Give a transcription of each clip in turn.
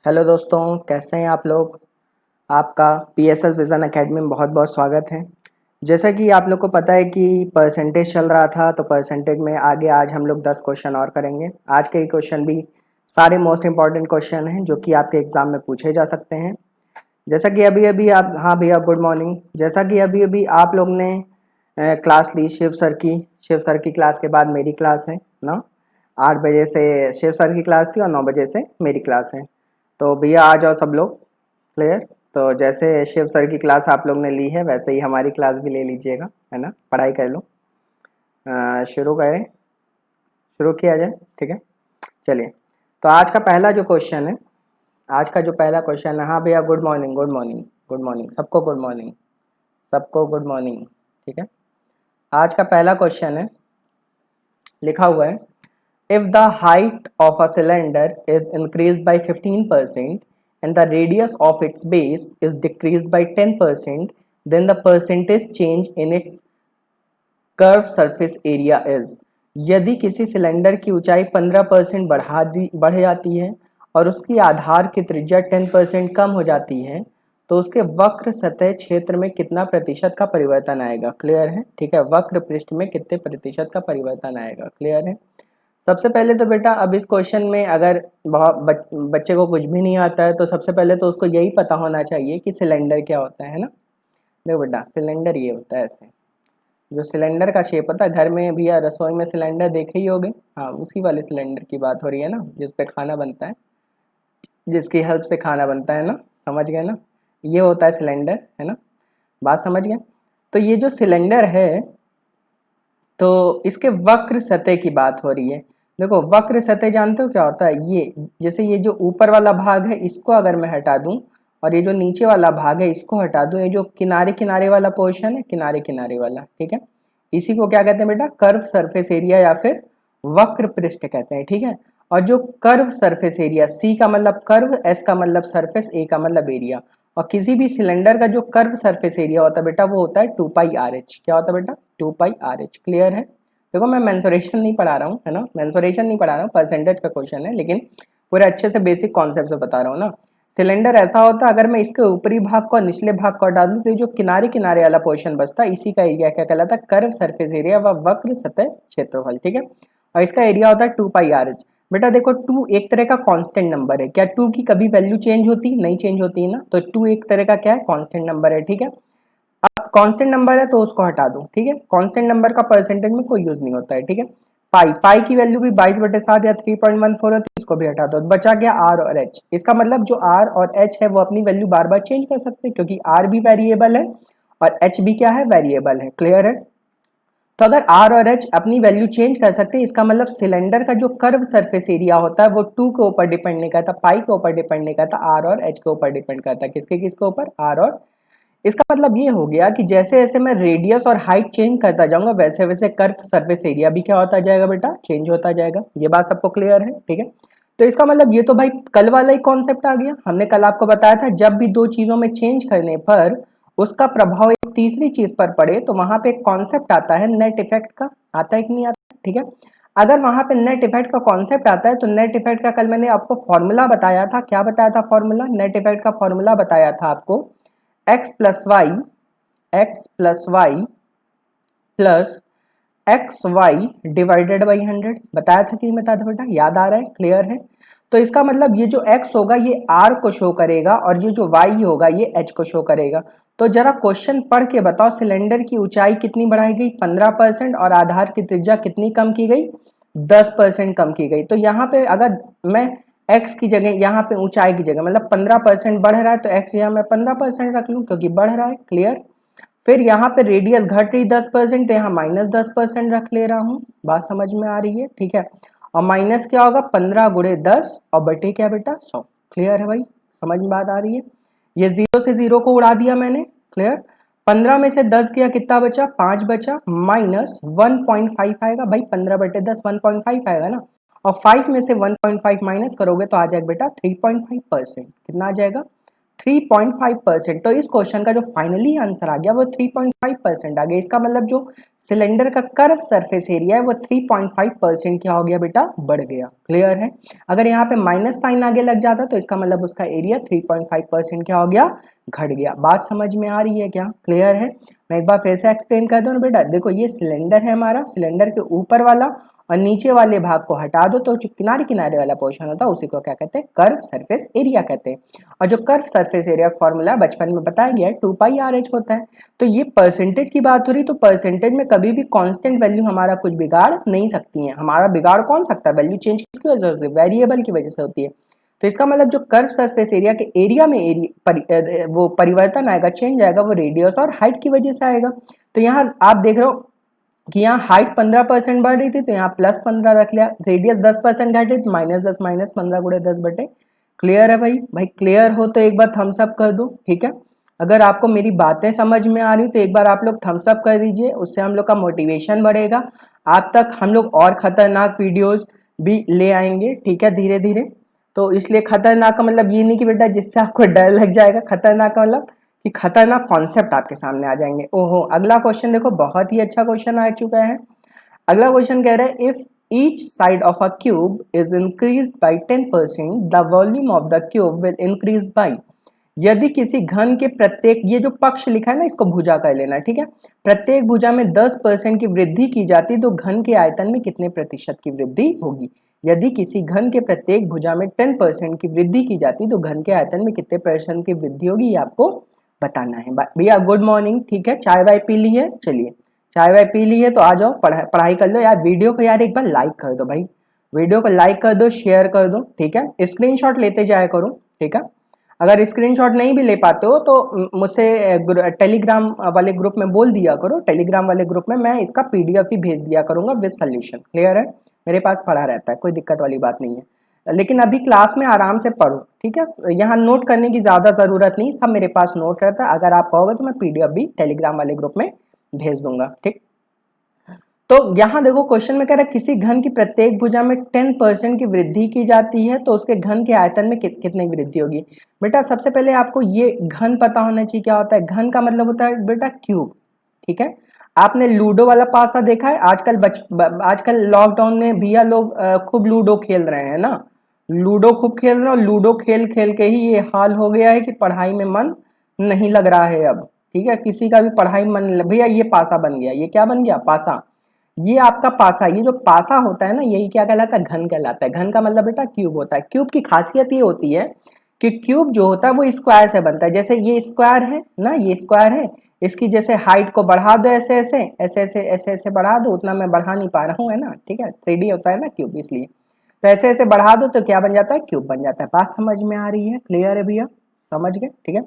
Hello दोस्तों, कैसे हैं आप लोग। आपका पीएसएस विज़न एकेडमी में बहुत बहुत स्वागत है। जैसा कि आप लोग को पता है कि परसेंटेज चल रहा था, तो परसेंटेज में आगे आज हम लोग 10 क्वेश्चन और करेंगे। आज के क्वेश्चन भी सारे मोस्ट इंपॉर्टेंट क्वेश्चन हैं जो कि आपके एग्ज़ाम में पूछे जा सकते हैं। जैसा कि अभी अभी आप, हाँ भैया गुड मॉर्निंग। जैसा कि अभी अभी आप लोग ने क्लास ली शिव सर की क्लास के बाद मेरी क्लास है ना। 8 बजे से शिव सर की क्लास थी और 9 बजे से मेरी क्लास है। तो भैया आ जाओ सब लोग। क्लियर। तो जैसे शिव सर की क्लास आप लोग ने ली है वैसे ही हमारी क्लास भी ले लीजिएगा, है ना। पढ़ाई कर लो। शुरू करें, शुरू किया जाए, ठीक है। चलिए, तो आज का पहला जो क्वेश्चन है, आज का जो पहला क्वेश्चन है, हाँ भैया good morning good morning good morning, सबको गुड मॉर्निंग, सबको गुड मॉर्निंग, ठीक है। आज का पहला क्वेश्चन है, लिखा हुआ है, if the height of a cylinder is increased by 15% and the radius of its base is decreased by 10%, then the percentage change in its curve surface area is. यदि किसी सिलेंडर की ऊंचाई 15% बढ़ जाती है और उसकी आधार की त्रिज्या 10% कम हो जाती है, तो उसके वक्र सतह क्षेत्र में कितना प्रतिशत का परिवर्तन आएगा। क्लियर है, ठीक है। वक्र पृष्ठ में कितने प्रतिशत का परिवर्तन आएगा, क्लियर है। सबसे पहले तो बेटा, अब इस क्वेश्चन में अगर बच्चे को कुछ भी नहीं आता है तो सबसे पहले तो उसको यही पता होना चाहिए कि सिलेंडर क्या होता है ना। देखो बेटा, सिलेंडर ये होता है ऐसे, जो सिलेंडर का शेप होता है, घर में भी या रसोई में सिलेंडर देखे ही होंगे। हाँ, उसी वाले सिलेंडर की बात हो रही है ना, जिस पे खाना बनता है, जिसकी हेल्प से खाना बनता है ना। समझ गए ना, ये होता है सिलेंडर, है ना। बात समझ गए। तो ये जो सिलेंडर है, तो इसके वक्र सतह की बात हो रही है। देखो, वक्र सतह जानते हो क्या होता है। ये जैसे ये जो ऊपर वाला भाग है इसको अगर मैं हटा दूं और ये जो नीचे वाला भाग है इसको हटा दूं, ये जो किनारे किनारे वाला पोर्शन है, किनारे किनारे वाला, ठीक है, इसी को क्या कहते हैं बेटा, कर्व सरफेस एरिया या फिर वक्र पृष्ठ कहते हैं, ठीक है। और जो कर्व सरफेस एरिया, सी का मतलब कर्व, एस का मतलब सरफेस, ए का मतलब एरिया, और किसी भी सिलेंडर का जो कर्व सरफेस एरिया होता है बेटा वो होता है 2πRh। क्या होता है बेटा, 2πRh। क्लियर है। देखो, मैं मेंसुरेशन नहीं पढ़ा रहा हूँ, है ना, मेंसुरेशन नहीं पढ़ा रहा हूँ, परसेंटेज का क्वेश्चन है, लेकिन पूरे अच्छे से बेसिक कॉन्सेप्ट से बता रहा हूँ ना। सिलेंडर ऐसा होता है, अगर मैं इसके ऊपरी भाग को और निचले भाग को हटा दूं तो जो किनारे किनारे वाला पोर्शन बचता है इसी का एरिया क्या कहलाता है, कर्व सरफेस एरिया व वक्र सतह क्षेत्रफल, ठीक है। और इसका एरिया होता है 2πRh। बेटा देखो, 2 एक तरह का कांस्टेंट नंबर है। क्या 2 की कभी वैल्यू चेंज होती, नहीं चेंज होती है ना, तो 2 एक तरह का क्या है, कांस्टेंट नंबर है, ठीक है। अब कांस्टेंट नंबर है तो उसको हटा दो, ठीक है। कांस्टेंट नंबर का परसेंटेज में कोई यूज नहीं होता है, ठीक है। पाई पाई की वैल्यू भी 22/7 या 3.14 होती है, इसको भी हटा दो। बचा गया आर और एच। इसका मतलब जो आर और एच है वो अपनी वैल्यू बार बार चेंज कर सकते हैं, क्योंकि आर भी वेरिएबल है और एच भी क्या है, वेरिएबल है। क्लियर है। तो अगर आर और एच अपनी वैल्यू चेंज कर सकते हैं, इसका मतलब सिलेंडर का जो कर्व सरफेस एरिया होता है वो 2 के ऊपर डिपेंड नहीं करता, पाई के ऊपर डिपेंड नहीं करता, आर और एच के ऊपर डिपेंड करता है। किसके किसके ऊपर, आर और। इसका मतलब ये हो गया कि जैसे जैसे मैं रेडियस और हाइट चेंज करता जाऊंगा वैसे वैसे कर्व सरफेस एरिया भी क्या होता जाएगा बेटा, चेंज होता जाएगा। ये बात सबको क्लियर है, ठीक है। तो इसका मतलब ये तो भाई कल वाला ही कॉन्सेप्ट आ गया। हमने कल आपको बताया था जब भी दो चीजों में चेंज करने पर उसका प्रभाव एक तीसरी चीज पर पड़े तो वहां पे एक कॉन्सेप्ट आता है नेट इफेक्ट का। आता है कि नहीं आता, ठीक है। अगर वहां पे नेट इफेक्ट का कॉन्सेप्ट आता है तो नेट इफेक्ट का कल मैंने आपको फॉर्मूला बताया था। क्या बताया था फॉर्मूला, नेट इफेक्ट का फॉर्मूला बताया था आपको, x plus Y plus X Y divided by 100। बताया था कि नहीं बताया था बेटा, याद आ रहा है, क्लियर है। तो इसका मतलब ये जो x होगा ये r को शो करेगा और ये जो y होगा ये h को शो करेगा। तो जरा क्वेश्चन पढ़ के बताओ, सिलेंडर की ऊंचाई कितनी बढ़ाई गई, 15%, और आधार की त्रिज्या कितनी कम की गई, 10% कम की गई। तो यहाँ पे अगर मैं x की जगह, यहाँ पे ऊंचाई की जगह मतलब 15% बढ़ रहा है तो x यहाँ मैं 15% रख लूँ क्योंकि बढ़ रहा है। क्लियर। फिर यहाँ पे रेडियस घट रही 10%, तो यहाँ -10% रख ले रहा हूँ। बात समझ में आ रही है, ठीक है। और माइनस क्या होगा, 15 गुणे 10 और बटे क्या बेटा, 100। क्लियर है भाई, समझ में बात आ रही है। ये 0 से 0 को उड़ा दिया मैंने। क्लियर। 15 में से 10 गया, कितना बचा, 5 बचा, माइनस 1.5 आएगा भाई, 15/10 1.5 आएगा ना। और 5 में से 1.5 माइनस करोगे तो आ जाएगा बेटा 3.5%। कितना आ जाएगा, 3.5%। तो इस क्वेश्चन का जो फाइनली आंसर आ गया वो 3.5% आ गया। इसका मतलब जो सिलेंडर का कर्व सरफेस एरिया है वो 3.5% क्या हो गया बेटा, बढ़ गया। क्लियर है। अगर यहाँ पे माइनस साइन आगे लग जाता तो इसका मतलब उसका एरिया 3.5% क्या हो गया, घट गया। बात समझ में आ रही है क्या? क्लियर है। मैं एक बार फिर से एक्सप्लेन कर दूं ना बेटा, देखो ये सिलेंडर है हमारा, सिलेंडर के ऊपर वाला और नीचे वाले भाग को हटा दो तो जो किनारे किनारे वाला पोर्शन होता है उसी को क्या कहते हैं, कर्व सरफेस एरिया कहते हैं। और जो कर्व सरफेस एरिया का फॉर्मूला बचपन में बताया गया है 2πr/h होता है। तो ये परसेंटेज की बात हो रही, तो परसेंटेज में कभी भी कांस्टेंट वैल्यू हमारा कुछ बिगाड़ नहीं सकती है। हमारा बिगाड़ कौन सकता है, वैल्यू चेंज किसकी वजह से होती है, वेरिएबल की वजह से होती है। तो इसका मतलब जो कर्व सरफेस एरिया के एरिया में वो परिवर्तन आएगा, चेंज आएगा, वो रेडियस और हाइट की वजह से आएगा। तो यहाँ आप देख रहे हो कि यहाँ हाइट 15% बढ़ रही थी तो यहाँ +15 रख लिया, रेडियस 10% घटी तो -10 -15 गुणे 10/। क्लियर है भाई? भाई क्लियर हो तो एक बार थम्स अप कर दो, ठीक है। अगर आपको मेरी बातें समझ में आ रही तो एक बार आप लोग थम्स अप कर दीजिए, उससे हम लोग का मोटिवेशन बढ़ेगा। आप तक हम लोग और खतरनाक वीडियोस भी ले आएंगे, ठीक है, धीरे धीरे। तो इसलिए खतरनाक का मतलब ये नहीं कि बेटा जिससे आपको डर लग जाएगा, खतरनाक का मतलब कि खतरनाक कॉन्सेप्ट आपके सामने आ जाएंगे। ओहो, अगला क्वेश्चन देखो, बहुत ही अच्छा क्वेश्चन आ चुका है। अगला क्वेश्चन कह रहा है if each side of a cube is increase by 10% the volume of the cube will increase by. यदि किसी घन के प्रत्येक, ये जो पक्ष लिखा है ना इसको भुजा कर लेना, ठीक है। प्रत्येक भुजा में 10% की वृद्धि की जाती तो घन के आयतन में कितने प्रतिशत की वृद्धि होगी। यदि किसी घन के प्रत्येक भुजा में 10% की वृद्धि की जाती तो घन के आयतन में कितने % की वृद्धि होगी, ये आपको बताना है। भैया गुड मॉर्निंग, ठीक है, चाय वाय पी ली है? चलिए चाय वाय पी ली है तो आ जाओ, पढ़ाई कर लो यार। वीडियो को यार एक बार लाइक कर दो भाई, वीडियो को लाइक कर दो, शेयर कर दो, ठीक है। स्क्रीनशॉट लेते जाया करो, ठीक है। अगर स्क्रीनशॉट नहीं भी ले पाते हो तो मुझसे टेलीग्राम वाले ग्रुप में बोल दिया करो, टेलीग्राम वाले ग्रुप में मैं इसका PDF ही भेज दिया करूंगा विद सोल्यूशन। क्लियर है? मेरे पास पढ़ा रहता है, कोई दिक्कत वाली बात नहीं है। लेकिन अभी क्लास में आराम से पढ़ो, ठीक है। यहाँ नोट करने की ज़्यादा ज़रूरत नहीं, सब मेरे पास नोट रहता है। अगर आप कहोगे तो मैं PDF भी टेलीग्राम वाले ग्रुप में भेज दूंगा, ठीक। तो यहाँ देखो क्वेश्चन में कह रहा है किसी घन की प्रत्येक भुजा में 10% की वृद्धि की जाती है तो उसके घन के आयतन में कितनी वृद्धि होगी। बेटा सबसे पहले आपको ये घन पता होना चाहिए क्या होता है। घन का मतलब होता है बेटा क्यूब, ठीक है। आपने लूडो वाला पासा देखा है? आजकल लॉकडाउन में भैया लोग खूब लूडो खेल रहे हैं ना, लूडो खूब खेल रहे हैं और लूडो खेल खेल के ही ये हाल हो गया है कि पढ़ाई में मन नहीं लग रहा है अब, ठीक है। किसी का भी पढ़ाई मन, भैया ये पासा बन गया, ये क्या बन गया, पासा। ये आपका पासा, ये जो पासा होता है ना यही क्या कहलाता है, घन कहलाता है। घन का मतलब बेटा क्यूब होता है। क्यूब की खासियत ये होती है कि क्यूब जो होता है वो स्क्वायर से बनता है। जैसे ये स्क्वायर है ना, ये स्क्वायर है, इसकी जैसे हाइट को बढ़ा दो ऐसे ऐसे ऐसे ऐसे ऐसे ऐसे बढ़ा दो, उतना मैं बढ़ा नहीं पा रहा हूँ, है ना, ठीक है। 3D होता है ना क्यूब, इसलिए तो ऐसे ऐसे बढ़ा दो तो क्या बन जाता है, क्यूब बन जाता है। बात समझ में आ रही है? क्लियर है भैया? समझ गए, ठीक है।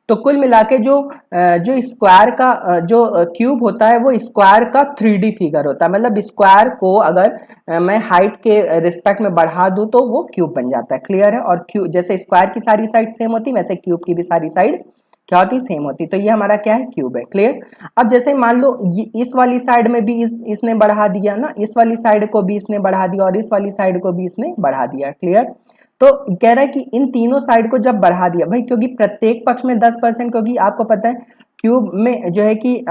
तो कुल मिला के जो स्क्वायर का जो क्यूब होता है वो स्क्वायर का 3D फिगर होता है। मतलब स्क्वायर को अगर मैं हाइट के रिस्पेक्ट में बढ़ा दूं तो वो क्यूब बन जाता है। क्लियर है? और क्यूब जैसे स्क्वायर की सारी साइड सेम होती है वैसे क्यूब की भी सारी साइड क्या होती, सेम होती। तो ये हमारा क्या है, क्यूब है। क्लियर? अब जैसे मान लो इस वाली साइड में भी इसने बढ़ा दिया ना, इस वाली साइड को भी इसने बढ़ा दिया और इस वाली साइड को भी इसने बढ़ा दिया। क्लियर? तो कह रहा है कि इन तीनों साइड को जब बढ़ा दिया भाई, क्योंकि प्रत्येक पक्ष में 10%, क्योंकि आपको पता है क्यूब में जो है कि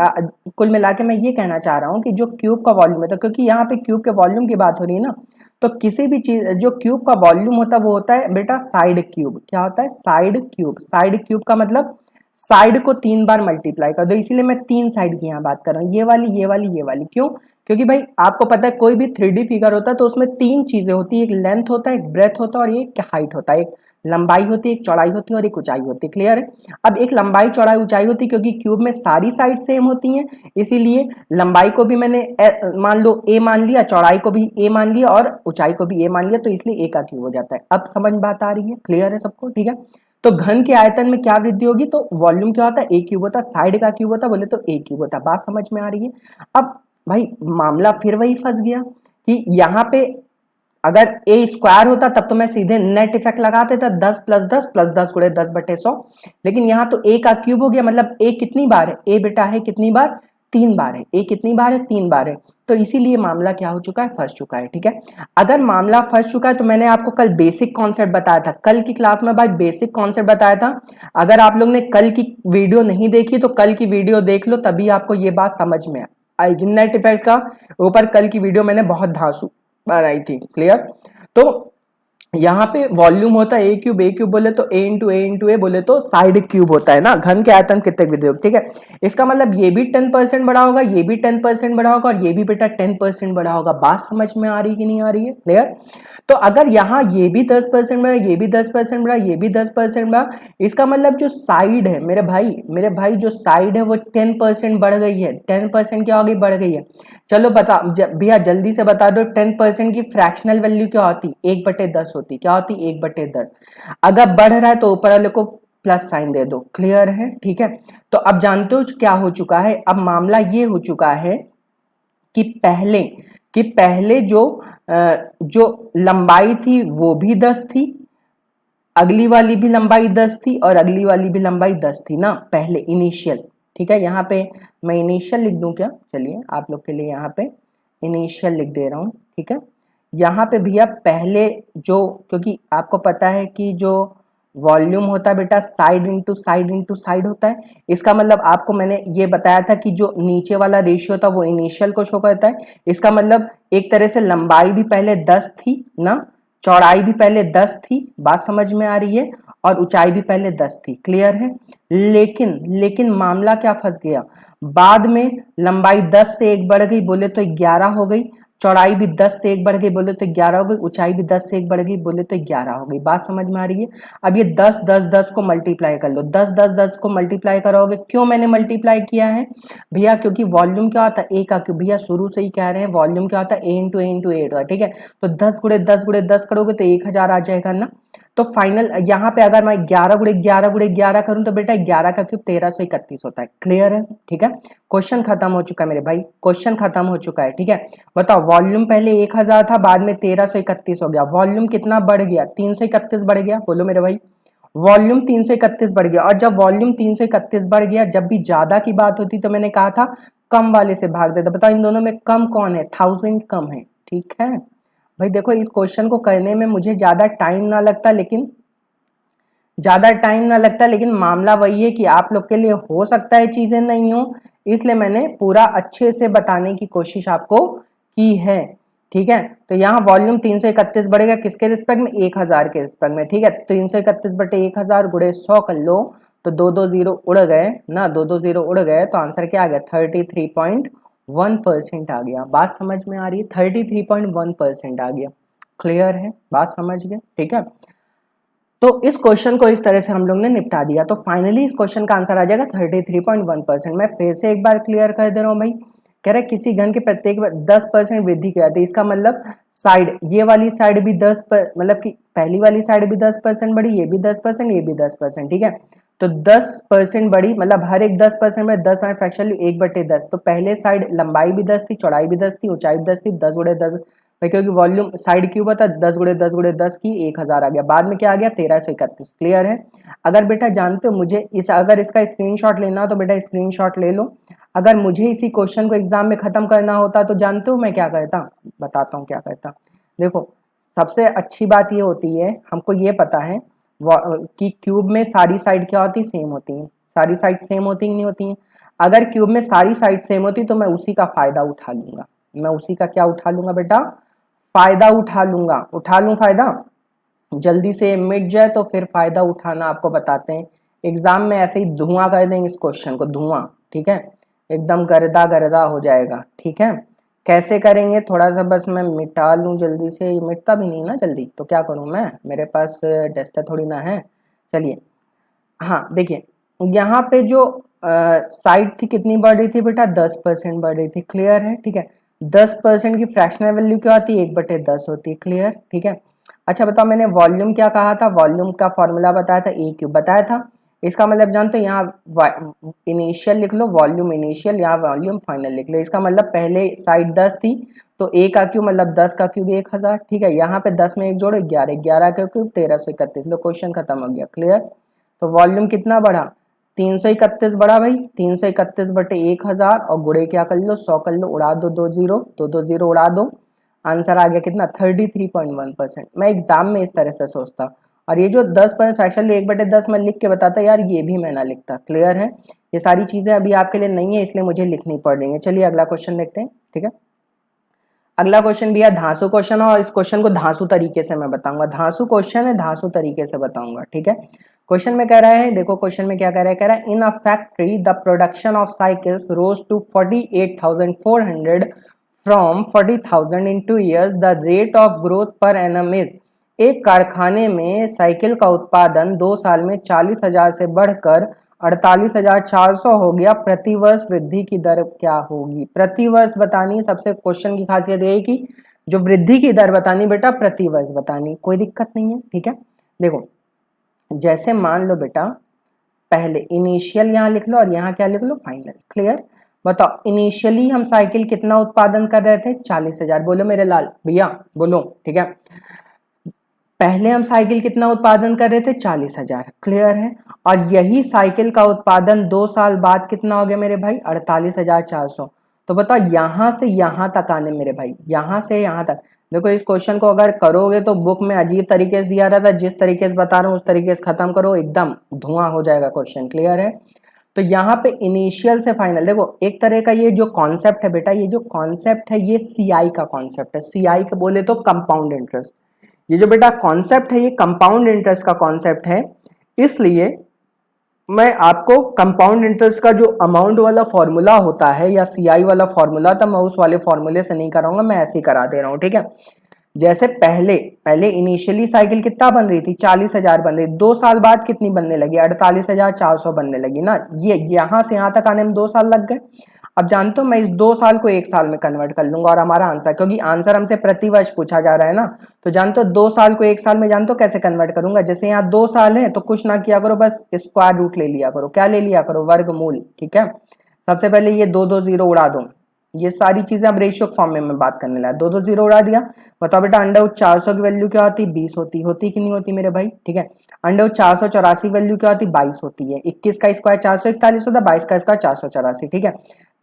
कुल मिला के मैं ये कहना चाह रहा हूँ कि जो क्यूब का वॉल्यूम है, तो क्योंकि यहाँ पे क्यूब के वॉल्यूम की बात हो रही है ना, तो किसी भी चीज जो क्यूब का वॉल्यूम होता है वो होता है बेटा साइड क्यूब। क्या होता है, साइड क्यूब। साइड क्यूब का मतलब साइड को 3 बार मल्टीप्लाई कर दो, इसीलिए मैं 3 साइड की यहाँ बात कर रहा हूँ, ये वाली ये वाली ये वाली। क्यों? क्योंकि भाई आपको पता है कोई भी 3D फिगर होता है तो उसमें 3 चीजें होती है, एक लेंथ होता है, एक ब्रेथ होता है और एक हाइट होता है। एक लंबाई होती है, एक चौड़ाई होती है और एक ऊंचाई होती है। क्लियर है? अब एक लंबाई चौड़ाई ऊंचाई होती है क्योंकि क्यूब में सारी साइड सेम होती हैं, इसीलिए लंबाई को भी मैंने मान लो a मान लिया, चौड़ाई को भी a मान लिया और ऊंचाई को भी a मान लिया, तो इसलिए a का क्यूब हो जाता है। अब समझ बात आ रही है? क्लियर है सबको? ठीक है। तो घन के आयतन में क्या वृद्धि होगी, तो वॉल्यूम क्या होता है, a क्यूब होता है। साइड का क्यूब होता है बोले तो a क्यूब होता है। बात समझ में आ रही है? अब भाई मामला फिर वही फंस गया कि यहाँ पे अगर a स्क्वायर होता तब तो मैं सीधे नेट इफेक्ट लगा देता 10 + 10 + 10 गुणे 10/100। लेकिन यहाँ तो a का क्यूब हो गया, मतलब a कितनी बार है, a बेटा है कितनी बार, 3 बार है। a कितनी बार है, 3 बार है। तो इसीलिए मामला क्या हो चुका है, फंस चुका है। ठीक है, अगर मामला फंस चुका है तो मैंने आपको कल बेसिक कॉन्सेप्ट बताया था, कल की क्लास में भाई बेसिक कॉन्सेप्ट बताया था। अगर आप लोग ने कल की वीडियो नहीं देखी तो कल की वीडियो देख लो, तभी आपको ये बात समझ में आएगी। नेट इफेक्ट का ऊपर कल की वीडियो मैंने बहुत धांसू बनाई थी। क्लियर? तो यहाँ पे वॉल्यूम होता है ए क्यूब बोले तो ए बोले तो साइड क्यूब होता है ना, घन के आयतन कितने विद्युत। ठीक है, इसका मतलब ये भी 10% बड़ा होगा, ये भी 10% बड़ा होगा और ये भी बेटा 10% बड़ा होगा। बात समझ में आ रही कि नहीं आ रही है? क्लियर? तो अगर यहाँ ये भी 10% बड़ा, ये भी 10% बड़ा, ये भी 10% बड़ा, इसका मतलब जो साइड है मेरे भाई जो साइड है वो 10% बढ़ गई है। 10% क्या हो गई? बढ़ गई है। चलो बता भैया जल्दी से बता दो, 10% की फ्रैक्शनल वैल्यू क्या होती? 1/10 होती। क्या होती? 1/10। अगर बढ़ रहा है तो ऊपर वाले को प्लस साइन दे दो। क्लियर है? ठीक है, तो अब जानते हो क्या हो चुका है, अब मामला ये हो चुका है कि पहले जो लंबाई थी वो भी 10 थी, अगली वाली भी लंबाई 10 थी और अगली वाली भी लंबाई 10 थी ना, पहले इनिशियल। ठीक है, यहाँ पे मैं इनिशियल लिख दूं क्या? चलिए आप लोग के लिए यहाँ पे इनिशियल लिख दे रहा हूँ। ठीक है, यहाँ पे भैया पहले जो, क्योंकि आपको पता है कि जो वॉल्यूम होता है बेटा साइड इंटू साइड होता है। इसका मतलब आपको मैंने ये बताया था कि जो नीचे वाला रेशियो था वो इनिशियल को शो करता है। इसका मतलब एक तरह से लंबाई भी पहले 10 थी ना, चौड़ाई भी पहले 10 थी, बात समझ में आ रही है, और ऊंचाई भी पहले 10 थी। क्लियर है? लेकिन मामला क्या फंस गया, बाद में लंबाई 10 से 1 बढ़ गई बोले तो 11 हो गई, चौड़ाई भी 10 से 1 बढ़ गई बोले तो 11 हो गई, ऊंचाई भी 10 से 1 बढ़ गई बोले तो 11 हो गई। बात समझ में आ रही है? अब ये 10 10 10 को मल्टीप्लाई कर लो, 10 10 10 को मल्टीप्लाई करोगे। क्यों मैंने मल्टीप्लाई किया है भैया? क्योंकि वॉल्यूम क्या होता है? ए का क्यूब। भैया शुरू से ही कह रहे हैं वॉल्यूम क्या होता है? ए इंटू ए होता है। ठीक है, तो 10 गुणे 10 गुणे 10 करोगे तो 1000 आ जाएगा ना। तो फाइनल यहाँ पे अगर मैं 11 गुणे 11 गुणे 11 करूं तो बेटा 11 का क्यूब 1331 होता है। क्लियर है? ठीक है, क्वेश्चन खत्म हो चुका है मेरे भाई, क्वेश्चन खत्म हो चुका है। ठीक है, बताओ वॉल्यूम पहले 1000 था, बाद में 1331 हो गया, वॉल्यूम कितना बढ़ गया? 331 बढ़ गया। बोलो मेरे भाई, वॉल्यूम 331 बढ़ गया। और जब वॉल्यूम 331 बढ़ गया, जब भी ज्यादा की बात होती तो मैंने कहा था कम वाले से भाग देता। बताओ इन दोनों में कम कौन है? 1000 कम है। ठीक है भाई, देखो इस क्वेश्चन को करने में मुझे ज्यादा टाइम ना लगता, लेकिन मामला वही है कि आप लोग के लिए हो सकता है चीजें नहीं हो, इसलिए मैंने पूरा अच्छे से बताने की कोशिश आपको की है। ठीक है, तो यहाँ वॉल्यूम 331 बढ़ेगा किसके रिस्पेक्ट में? 1000 के रिस्पेक्ट में। ठीक है, 331 बटे 1000 गुणे 100 कर लो तो 2 0 उड़ गए ना, 2 0 उड़ गए, तो आंसर क्या आ गया? 33.1% आ गया। बात समझ में आ रही है? 33.1% आ गया। क्लियर है? बात समझ गए? ठीक है, तो इस क्वेश्चन को इस तरह से हम लोग ने निपटा दिया। तो फाइनली इस क्वेश्चन का आंसर आ जाएगा 33.1%। मैं फिर से एक बार क्लियर कर दे रहा हूँ भाई, कह रहे किसी घन के प्रत्येक 10% वृद्धि की जाती है। इसका मतलब साइड, ये वाली साइड भी 10 पर, मतलब कि पहली वाली साइड भी 10% बढ़ी, ये भी 10%, ये भी 10%। ठीक है, तो 10% बढ़ी, मतलब हर एक 10% में 10 फ्रैक्शन 1/10। तो पहले साइड लंबाई भी 10 थी, चौड़ाई भी 10 थी, ऊंचाई भी 10 थी, 10 गुणे 10, क्योंकि वॉल्यूम साइड क्यूब होता है, 10 गुणे 10 गुणे 10 की 1000 आ गया। बाद में क्या आ गया? 1331। क्लियर है? अगर बेटा जानते हो मुझे अगर इसका स्क्रीनशॉट लेना हो तो बेटा स्क्रीनशॉट ले लो। अगर मुझे इसी क्वेश्चन को एग्जाम में खत्म करना होता तो जानते हो मैं क्या करता? बताता हूँ क्या करता। देखो सबसे अच्छी बात ये होती है, हमको ये पता है कि क्यूब में सारी साइड क्या होती? सेम होती है। सारी साइड सेम होती नहीं होती है? अगर क्यूब में सारी साइड सेम होती तो मैं उसी का फायदा उठा लूंगा। मैं उसी का क्या उठा लूंगा बेटा? फायदा उठा लूंगा। उठा लूं फायदा, जल्दी से मिट जाए तो फिर फायदा उठाना आपको बताते हैं। एग्जाम में ऐसे ही धुआं कर देंगे इस क्वेश्चन को, धुआं। ठीक है, एकदम गर्दा गर्दा हो जाएगा। ठीक है, कैसे करेंगे? थोड़ा सा बस मैं मिटा लूं जल्दी से, मिटता भी नहीं ना जल्दी, तो क्या करूं मैं, मेरे पास डस्टर थोड़ी ना है। चलिए, हाँ देखिए, यहाँ पे जो साइड थी कितनी बढ़ रही थी बेटा? 10% बढ़ रही थी। क्लियर है? ठीक है, 10% की फ्रैक्शनल वैल्यू क्या होती है? 1/10 होती है। क्लियर? ठीक है, अच्छा बताओ मैंने वॉल्यूम क्या कहा था? वॉल्यूम का फॉर्मूला बताया था, ए क्यूब बताया था। इसका मतलब जानते हो, यहाँ इनिशियल लिख लो, वॉल्यूम इनिशियल, यहाँ वॉल्यूम फाइनल लिख लो। इसका मतलब पहले साइड 10 थी तो ए का क्यूब मतलब 10 का क्यूब 1000। ठीक है, यहाँ पे 10 में एक जोड़ो 11, 11 का क्यूब 1331। लो क्वेश्चन खत्म हो गया। क्लियर? तो वॉल्यूम कितना बढ़ा? 331 बड़ा भाई, 331 बटे 1000 और गुड़े क्या कर लो 100 कर लो, उड़ा दो 2 जीरो उड़ा दो, आंसर आ गया कितना 33.1%। मैं एग्जाम में इस तरह से सोचता, और ये जो 10% फ्रैक्शन 1/10 में लिख के बताता यार, ये भी मैं ना लिखता। क्लियर है, ये सारी चीजें अभी आपके लिए नहीं है इसलिए मुझे लिखनी पड़ रही है। चलिए अगला क्वेश्चन देखते हैं। ठीक है, अगला क्वेश्चन भी है धांसू क्वेश्चन, और इस क्वेश्चन को धांसू तरीके से मैं बताऊंगा। धांसू क्वेश्चन है, धांसू तरीके से बताऊंगा। ठीक है, क्वेश्चन में कह रहा है, देखो क्वेश्चन में क्या कह रहा है, कह रहा है in a factory the production of cycles rose to 48,400 from 40,000 in 2 years, the rate of growth per annum is. एक कारखाने में साइकिल का उत्पादन 2 साल में 40,000 से बढ़कर 48,400 हो गया, प्रतिवर्ष वृद्धि की दर क्या होगी? प्रतिवर्ष बतानी, सबसे क्वेश्चन की खासियत यही कि जो वृद्धि की दर बतानी बेटा प्रतिवर्ष बतानी, कोई दिक्कत नहीं है। ठीक है, देखो जैसे मान लो बेटा पहले इनिशियल यहाँ लिख लो और यहाँ क्या लिख लो फाइनल। क्लियर, बताओ इनिशियली हम साइकिल कितना उत्पादन कर रहे थे 40,000, बोलो मेरे लाल भैया बोलो। ठीक है, पहले हम साइकिल कितना उत्पादन कर रहे थे 40,000। क्लियर है, और यही साइकिल का उत्पादन 2 साल बाद कितना हो गया मेरे भाई 48,400। तो बताओ यहां से यहां तक आने मेरे भाई, यहां से यहां तक, देखो इस क्वेश्चन को अगर करोगे तो बुक में अजीब तरीके से दिया रहता है, जिस तरीके से बता रहा हूं उस तरीके से खत्म करो, एकदम धुआं हो जाएगा क्वेश्चन। क्लियर है, तो यहाँ पे इनिशियल से फाइनल, देखो एक तरह का ये जो कॉन्सेप्ट है बेटा, ये जो कॉन्सेप्ट है ये सीआई का कॉन्सेप्ट है। सीआई का बोले तो कंपाउंड इंटरेस्ट, ये जो बेटा कॉन्सेप्ट है ये कंपाउंड इंटरेस्ट का कॉन्सेप्ट है। इसलिए मैं आपको कंपाउंड इंटरेस्ट का जो अमाउंट वाला फॉर्मूला होता है या सीआई वाला फॉर्मूला, तो मैं उस वाले फॉर्मूले से नहीं कराऊंगा, मैं ऐसे ही करा दे रहा हूं। ठीक है, जैसे पहले इनिशियली साइकिल कितना बन रही थी 40,000 बन रही, 2 साल बाद कितनी बनने लगी 48,400 बनने लगी ना, ये यहां से यहां तक आने में 2 साल लग गए। अब जानते हो मैं इस 2 साल को 1 साल में कन्वर्ट कर लूंगा और हमारा आंसर, क्योंकि आंसर हमसे प्रतिवर्ष पूछा जा रहा है ना, तो जानते हो 2 साल को 1 साल में जानते हो कैसे कन्वर्ट करूंगा, जैसे यहाँ 2 साल है तो कुछ ना किया करो, बस स्क्वायर रूट ले लिया करो। क्या ले लिया करो? वर्गमूल। ठीक है, सबसे पहले ये 2 जीरो उड़ा दो, ये सारी चीजें अब रेशियो फॉर्म में मैं बात करने लगा। 2 जीरो उड़ा दिया, बताओ बेटा अंडर 400 की वैल्यू क्या होती? 20 होती कि नहीं होती मेरे भाई? ठीक है, अंडर 484 वैल्यू क्या होती? 22 होती है। 21 का स्क्वायर 441 होता है, 22 का स्क्वायर 484। ठीक है,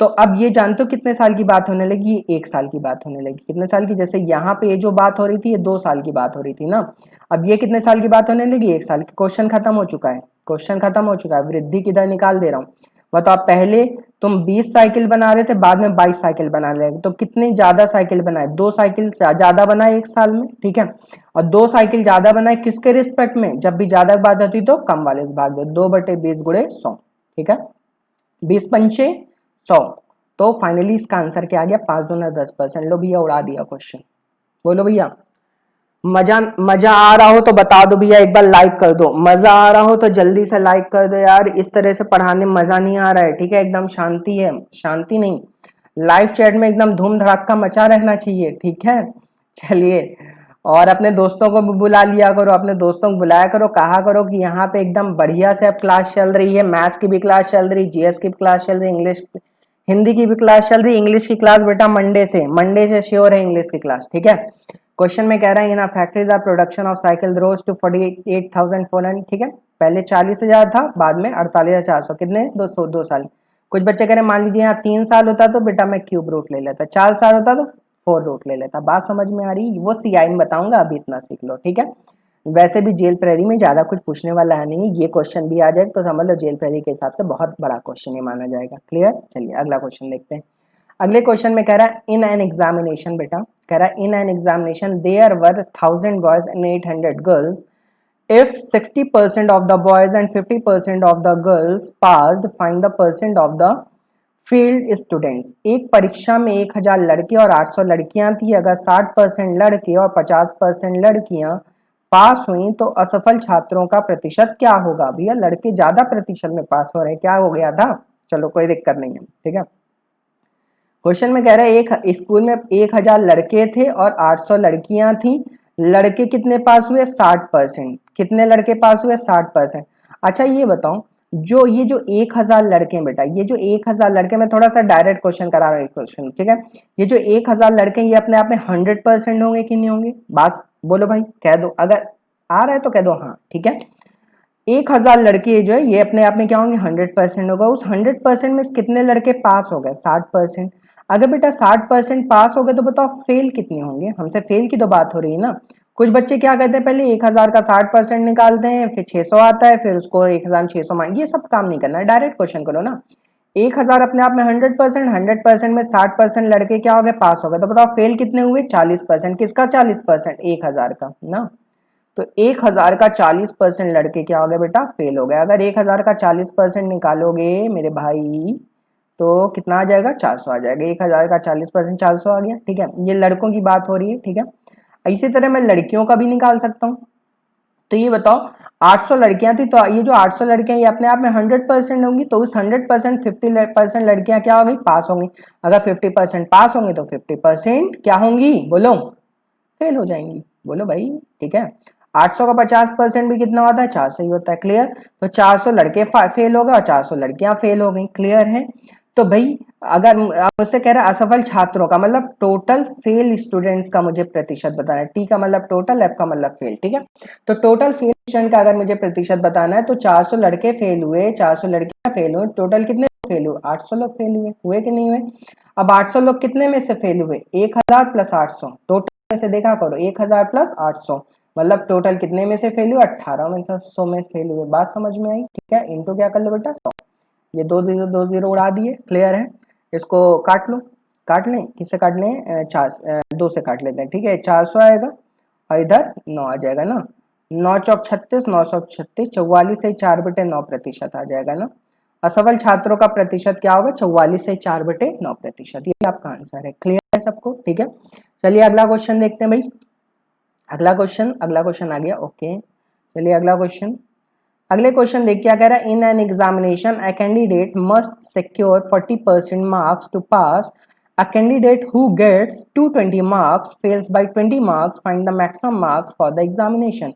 तो अब ये जानते हो कितने साल की बात होने लगी? 1 साल की बात होने लगी। कितने साल की? जैसे यहाँ पे ये जो बात हो रही थी ये 2 साल की बात हो रही थी ना, अब ये कितने साल की बात होने लगी? 1 साल की। क्वेश्चन खत्म हो चुका है, क्वेश्चन खत्म हो चुका है, वृद्धि की दर निकाल दे रहा हूँ। बताओ पहले तुम 20 साइकिल बना रहे थे, बाद में 22 साइकिल बना रहे, तो कितनी ज्यादा साइकिल बनाए? 2 साइकिल ज्यादा बनाए 1 साल में। ठीक है, और 2 साइकिल ज्यादा बनाए किसके रिस्पेक्ट में? जब भी ज्यादा बात होती तो कम वाले से भाग दो, 2/20 गुणे 100। ठीक है, 20 पंचे 100, तो फाइनली इसका आंसर क्या आ गया? 5 दूना 10%। लो भैया उड़ा दिया क्वेश्चन। बोलो भैया मजा आ रहा हो तो बता दो भैया, एक बार लाइक कर दो। मजा आ रहा हो तो जल्दी से लाइक कर दो यार, इस तरह से पढ़ाने में मजा नहीं आ रहा है। ठीक है, एकदम शांति है, शांति नहीं, लाइव चैट में एकदम धूम धड़ाका मचा रहना चाहिए। ठीक है, चलिए, और अपने दोस्तों को भी बुला लिया करो, अपने दोस्तों को बुलाया करो, कहा करो कि यहाँ पे एकदम बढ़िया से अब क्लास चल रही है, मैथ्स की भी क्लास चल रही, जीएस की भी क्लास चल रही, इंग्लिश हिंदी की भी क्लास चल रही। इंग्लिश की क्लास बेटा मंडे से श्योर है इंग्लिश की क्लास। ठीक है, क्वेश्चन में कह रहा है in factory the production of cycle rose to 48,400। ठीक है, पहले 40,000 था, बाद में 48,400, कितने 2 साल। कुछ बच्चे कह रहे मान लीजिए यहाँ 3 साल होता तो बेटा मैं क्यूब रूट ले लेता, 4 साल होता तो 4 रूट ले लेता। बात समझ में आ रही? वो सीआई में बताऊंगा, अभी इतना सीख लो। ठीक है, वैसे भी जेल प्रेरी में ज्यादा कुछ पूछने वाला है नहीं, ये क्वेश्चन भी आ जाए तो समझ लो जेल प्रेरी के हिसाब से बहुत बड़ा क्वेश्चन ये माना जाएगा। क्लियर, चलिए अगला क्वेश्चन देखते हैं। अगले क्वेश्चन में कह रहा है इन एन एग्जामिनेशन, बेटा कह रहा है in an examination there were 1000 boys and 800 girls, if 60% of the boys and 50% of the girls passed, find the percent of the field students. एक परीक्षा में 1000 लड़के और 800 लड़कियां थी, अगर 60% लड़के और 50% लड़कियां पास हुई तो असफल छात्रों का प्रतिशत क्या होगा? भैया लड़के ज्यादा प्रतिशत में पास हो रहे हैं, क्या हो गया था? चलो कोई दिक्कत नहीं है। ठीक है, क्वेश्चन में कह रहा है एक स्कूल में 1000 लड़के थे और 800 लड़कियां थी, लड़के कितने पास हुए? 60%। कितने लड़के पास हुए? 60%। अच्छा ये बताओ ये जो 1000 लड़के हैं बेटा, ये जो 1000 लड़के, मैं थोड़ा सा डायरेक्ट क्वेश्चन करा रहा हूँ क्वेश्चन। ठीक है, ये जो 1000 लड़के ये अपने आप में 100% होंगे कि नहीं होंगे? बात बोलो भाई, कह दो, अगर आ रहा है तो कह दो हाँ। ठीक है, 1000 लड़के जो है ये अपने आप में क्या होंगे 100% होगा। उस 100% में कितने लड़के पास हो गए 60%। अगर बेटा 60% पास हो गए तो बताओ फेल कितने होंगे, हमसे फेल की तो बात हो रही है ना। कुछ बच्चे क्या करते हैं पहले 1000 का 60% निकालते हैं, फिर 600 आता है, फिर उसको 1600 मान, ये सब काम नहीं करना है, डायरेक्ट क्वेश्चन करो ना। 1000 अपने आप में 100%, 100% में 60% लड़के क्या हो गए पास हो गए, तो बताओ फेल कितने हुए 40%। किसका 40%? 1000 का ना। तो 1000 का 40% लड़के क्या हो गए बेटा फेल हो गए। अगर 1000 का 40% निकालोगे मेरे भाई तो कितना आ जाएगा 400 आ जाएगा। 1000 का 40% 400 आ गया, ठीक है। ये लड़कों की बात हो रही है, ठीक है। इसी तरह मैं लड़कियों का भी निकाल सकता हूँ। तो ये बताओ 800 लड़कियां थी, तो ये जो 800 लड़कियां ये अपने आप में 100% होंगी, तो उस 100% 50% लड़कियां क्या हो गई पास होंगी। अगर 50% पास होंगी तो 50% क्या होंगी बोलो फेल हो जाएंगी। बोलो भाई, ठीक है। 800 का 50% भी कितना होता है 400 ही होता है, क्लियर। तो 400 लड़के फेल हो गए और 400 लड़कियां फेल हो गई, क्लियर है। तो भाई अगर मुझसे कह रहा है असफल छात्रों का मतलब टोटल फेल स्टूडेंट्स का मुझे प्रतिशत बताना है। टी का मतलब टोटल, एफ का मतलब फेल, ठीक है। तो टोटल फेल स्टूडेंट का अगर मुझे प्रतिशत बताना है तो 400 लड़के फेल हुए, 400 लड़कियां फेल हुए, टोटल कितने फेल हुए 800 लोग फेल हुए कि नहीं हुए। अब 800 लोग कितने में से फेल हुए 1000 प्लस 800, टोटल में से देखा करो 1000 प्लस 800 मतलब टोटल कितने में से फेल हुए 18 में से 100 में फेल हुए। बात समझ में आई, ठीक है। इनटू क्या कर लो बेटा 100, ये दो जीरो उड़ा दिए, क्लियर है। इसको काट लो, काट लें, किससे काट लें 2 से काट लेते हैं, ठीक है। 400 आएगा और इधर 9 आ जाएगा ना। 9 चौक 36, 9 सौ 36, 44 से 4/9% आ जाएगा ना। असफल छात्रों का प्रतिशत क्या होगा 44 से 4/9%, ये आपका आंसर है, क्लियर है सबको, ठीक है। चलिए अगला क्वेश्चन देखते हैं भाई। अगला क्वेश्चन आ गया, ओके। चलिए अगला क्वेश्चन, अगले क्वेश्चन देख क्या कह रहा है। In an examination a candidate must secure 40% marks to pass. A candidate who gets 220 marks fails by 20 marks, find the maximum marks for the examination.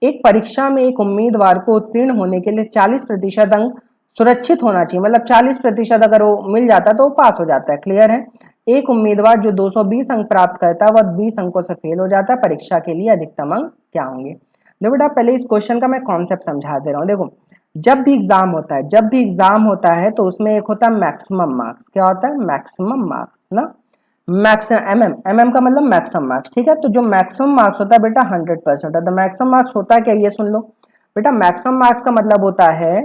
एक परीक्षा में एक उम्मीदवार को उत्तीर्ण होने के लिए 40% अंक सुरक्षित होना चाहिए, मतलब 40% अगर वो मिल जाता है तो वो पास हो जाता है, क्लियर है। एक उम्मीदवार जो 220 अंक प्राप्त करता है वह 20 अंकों से फेल हो जाता है, परीक्षा के लिए अधिकतम अंक क्या होंगे। देखो बेटा पहले इस क्वेश्चन का मैं कॉन्सेप्ट समझा दे रहा हूँ। देखो जब भी एग्जाम होता है तो उसमें एक होता है मैक्सिमम मार्क्स। क्या होता है मैक्सिमम मार्क्स ना, मैक्सिमम एम का मतलब मैक्सिमम मार्क्स, ठीक है। तो जो मैक्सिमम मार्क्स होता है बेटा 100% होता है। मैक्सिमम मार्क्स होता है क्या ये सुन लो बेटा। मैक्सिमम मार्क्स का मतलब होता है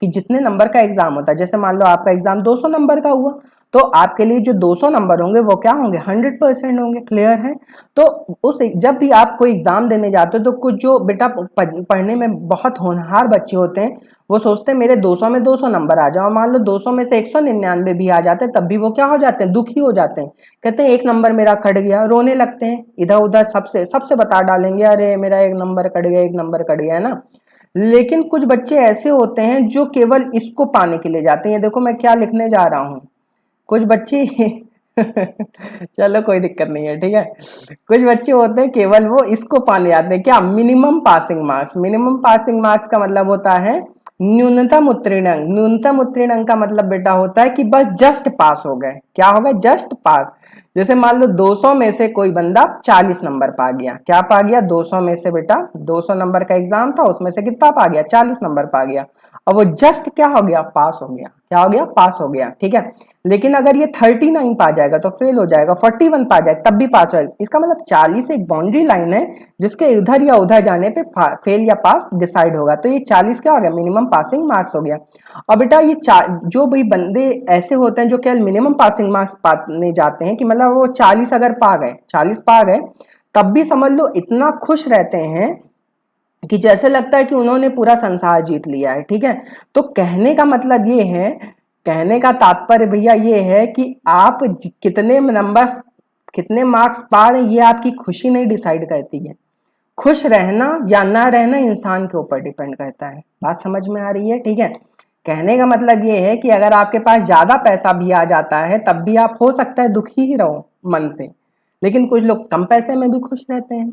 कि जितने नंबर का एग्जाम होता है, जैसे मान लो आपका एग्जाम 200 नंबर का हुआ तो आपके लिए जो 200 नंबर होंगे वो क्या होंगे 100% होंगे, क्लियर है। तो उस जब भी आप कोई एग्जाम देने जाते हो तो कुछ जो बेटा पढ़ने में बहुत होनहार बच्चे होते हैं वो सोचते हैं मेरे 200 में 200 नंबर आ जाओ, मान लो 200 में से 199 भी आ जाते हैं तब भी वो क्या हो जाते हैं दुखी हो जाते हैं, कहते हैं एक नंबर मेरा कट गया, रोने लगते हैं, इधर उधर सबसे सबसे बता डालेंगे अरे मेरा एक नंबर कट गया, एक नंबर कट गया, है ना। लेकिन कुछ बच्चे ऐसे होते हैं जो केवल इसको पाने के लिए जाते हैं। देखो मैं क्या लिखने जा रहा हूं, कुछ बच्चे चलो कोई दिक्कत नहीं है, ठीक है। कुछ बच्चे होते हैं केवल वो इसको पाने जाते हैं, क्या minimum passing marks. Minimum passing marks का मतलब होता है न्यूनतम उत्तीर्ण अंक। न्यूनतम उत्तीर्ण अंक का मतलब बेटा होता है कि बस जस्ट पास हो गए, क्या हो गए जस्ट पास। जैसे मान लो 200 में से कोई बंदा 40 नंबर पा गया, क्या पा गया 200 में से बेटा 200 नंबर का एग्जाम था उसमें से कितना पा गया 40 नंबर पा गया और वो जस्ट क्या हो गया पास हो गया, क्या हो गया पास हो गया, ठीक है। लेकिन अगर ये 39 पा जाएगा तो फेल हो जाएगा, 41 पा जाएगा तब भी पास हो जाएगा। इसका मतलब 40 एक बाउंड्री लाइन है जिसके इधर या उधर जाने पे फेल या पास डिसाइड होगा। तो ये 40 क्या हो गया मिनिमम पासिंग मार्क्स हो गया। और बेटा ये जो भी बंदे ऐसे होते हैं जो केवल मिनिमम पासिंग मार्क्स पाने जाते हैं कि मतलब वो 40 अगर पा गए 40 पा गए तब भी समझ लो इतना खुश रहते हैं कि जैसे लगता है कि उन्होंने पूरा संसार जीत लिया है, ठीक है। तो कहने का मतलब ये है, कहने का तात्पर्य भैया ये है कि आप कितने नंबर कितने मार्क्स पा रहे हैं ये आपकी खुशी नहीं डिसाइड करती है। खुश रहना या ना रहना इंसान के ऊपर डिपेंड करता है। बात समझ में आ रही है, ठीक है। कहने का मतलब ये है कि अगर आपके पास ज्यादा पैसा भी आ जाता है तब भी आप हो सकता है दुखी ही रहो मन से, लेकिन कुछ लोग कम पैसे में भी खुश रहते हैं।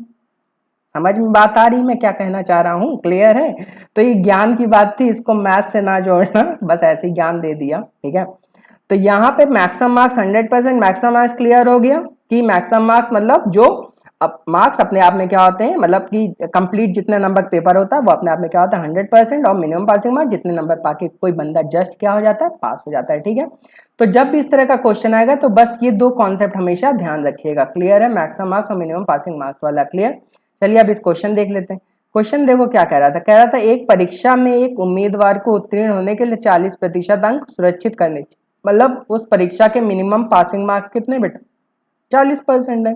समझ में बात आ रही मैं क्या कहना चाह रहा हूँ, क्लियर है। तो ये ज्ञान की बात थी, इसको मैथ से ना जोड़ना, बस ऐसे ही ज्ञान दे दिया, ठीक है। तो यहाँ पे maximum marks 100%, maximum marks clear हो गया कि मैक्सिमम मार्क्स मतलब जो अब मार्क्स अपने आप में क्या होते हैं, मतलब कि कंप्लीट जितने नंबर पेपर होता है वो अपने आप में क्या होता है 100%, और मिनिमम पासिंग मार्क्स जितने नंबर पाके कोई बंदा जस्ट क्या हो जाता है, पास हो जाता है। ठीक है, तो जब भी इस तरह का क्वेश्चन आएगा तो बस ये दो कॉन्सेप्ट हमेशा ध्यान रखिएगा। क्लियर है, मैक्सिमम मार्क्स और मिनिमम पासिंग मार्क्स वाला। क्लियर, चलिए अब इस क्वेश्चन देख लेते हैं। क्वेश्चन देखो क्या कह रहा था, एक परीक्षा में एक उम्मीदवार को उत्तीर्ण होने के लिए 40% अंक सुरक्षित करने चाहिए। मतलब उस परीक्षा के मिनिमम पासिंग मार्क्स कितने बेटा, 40% है।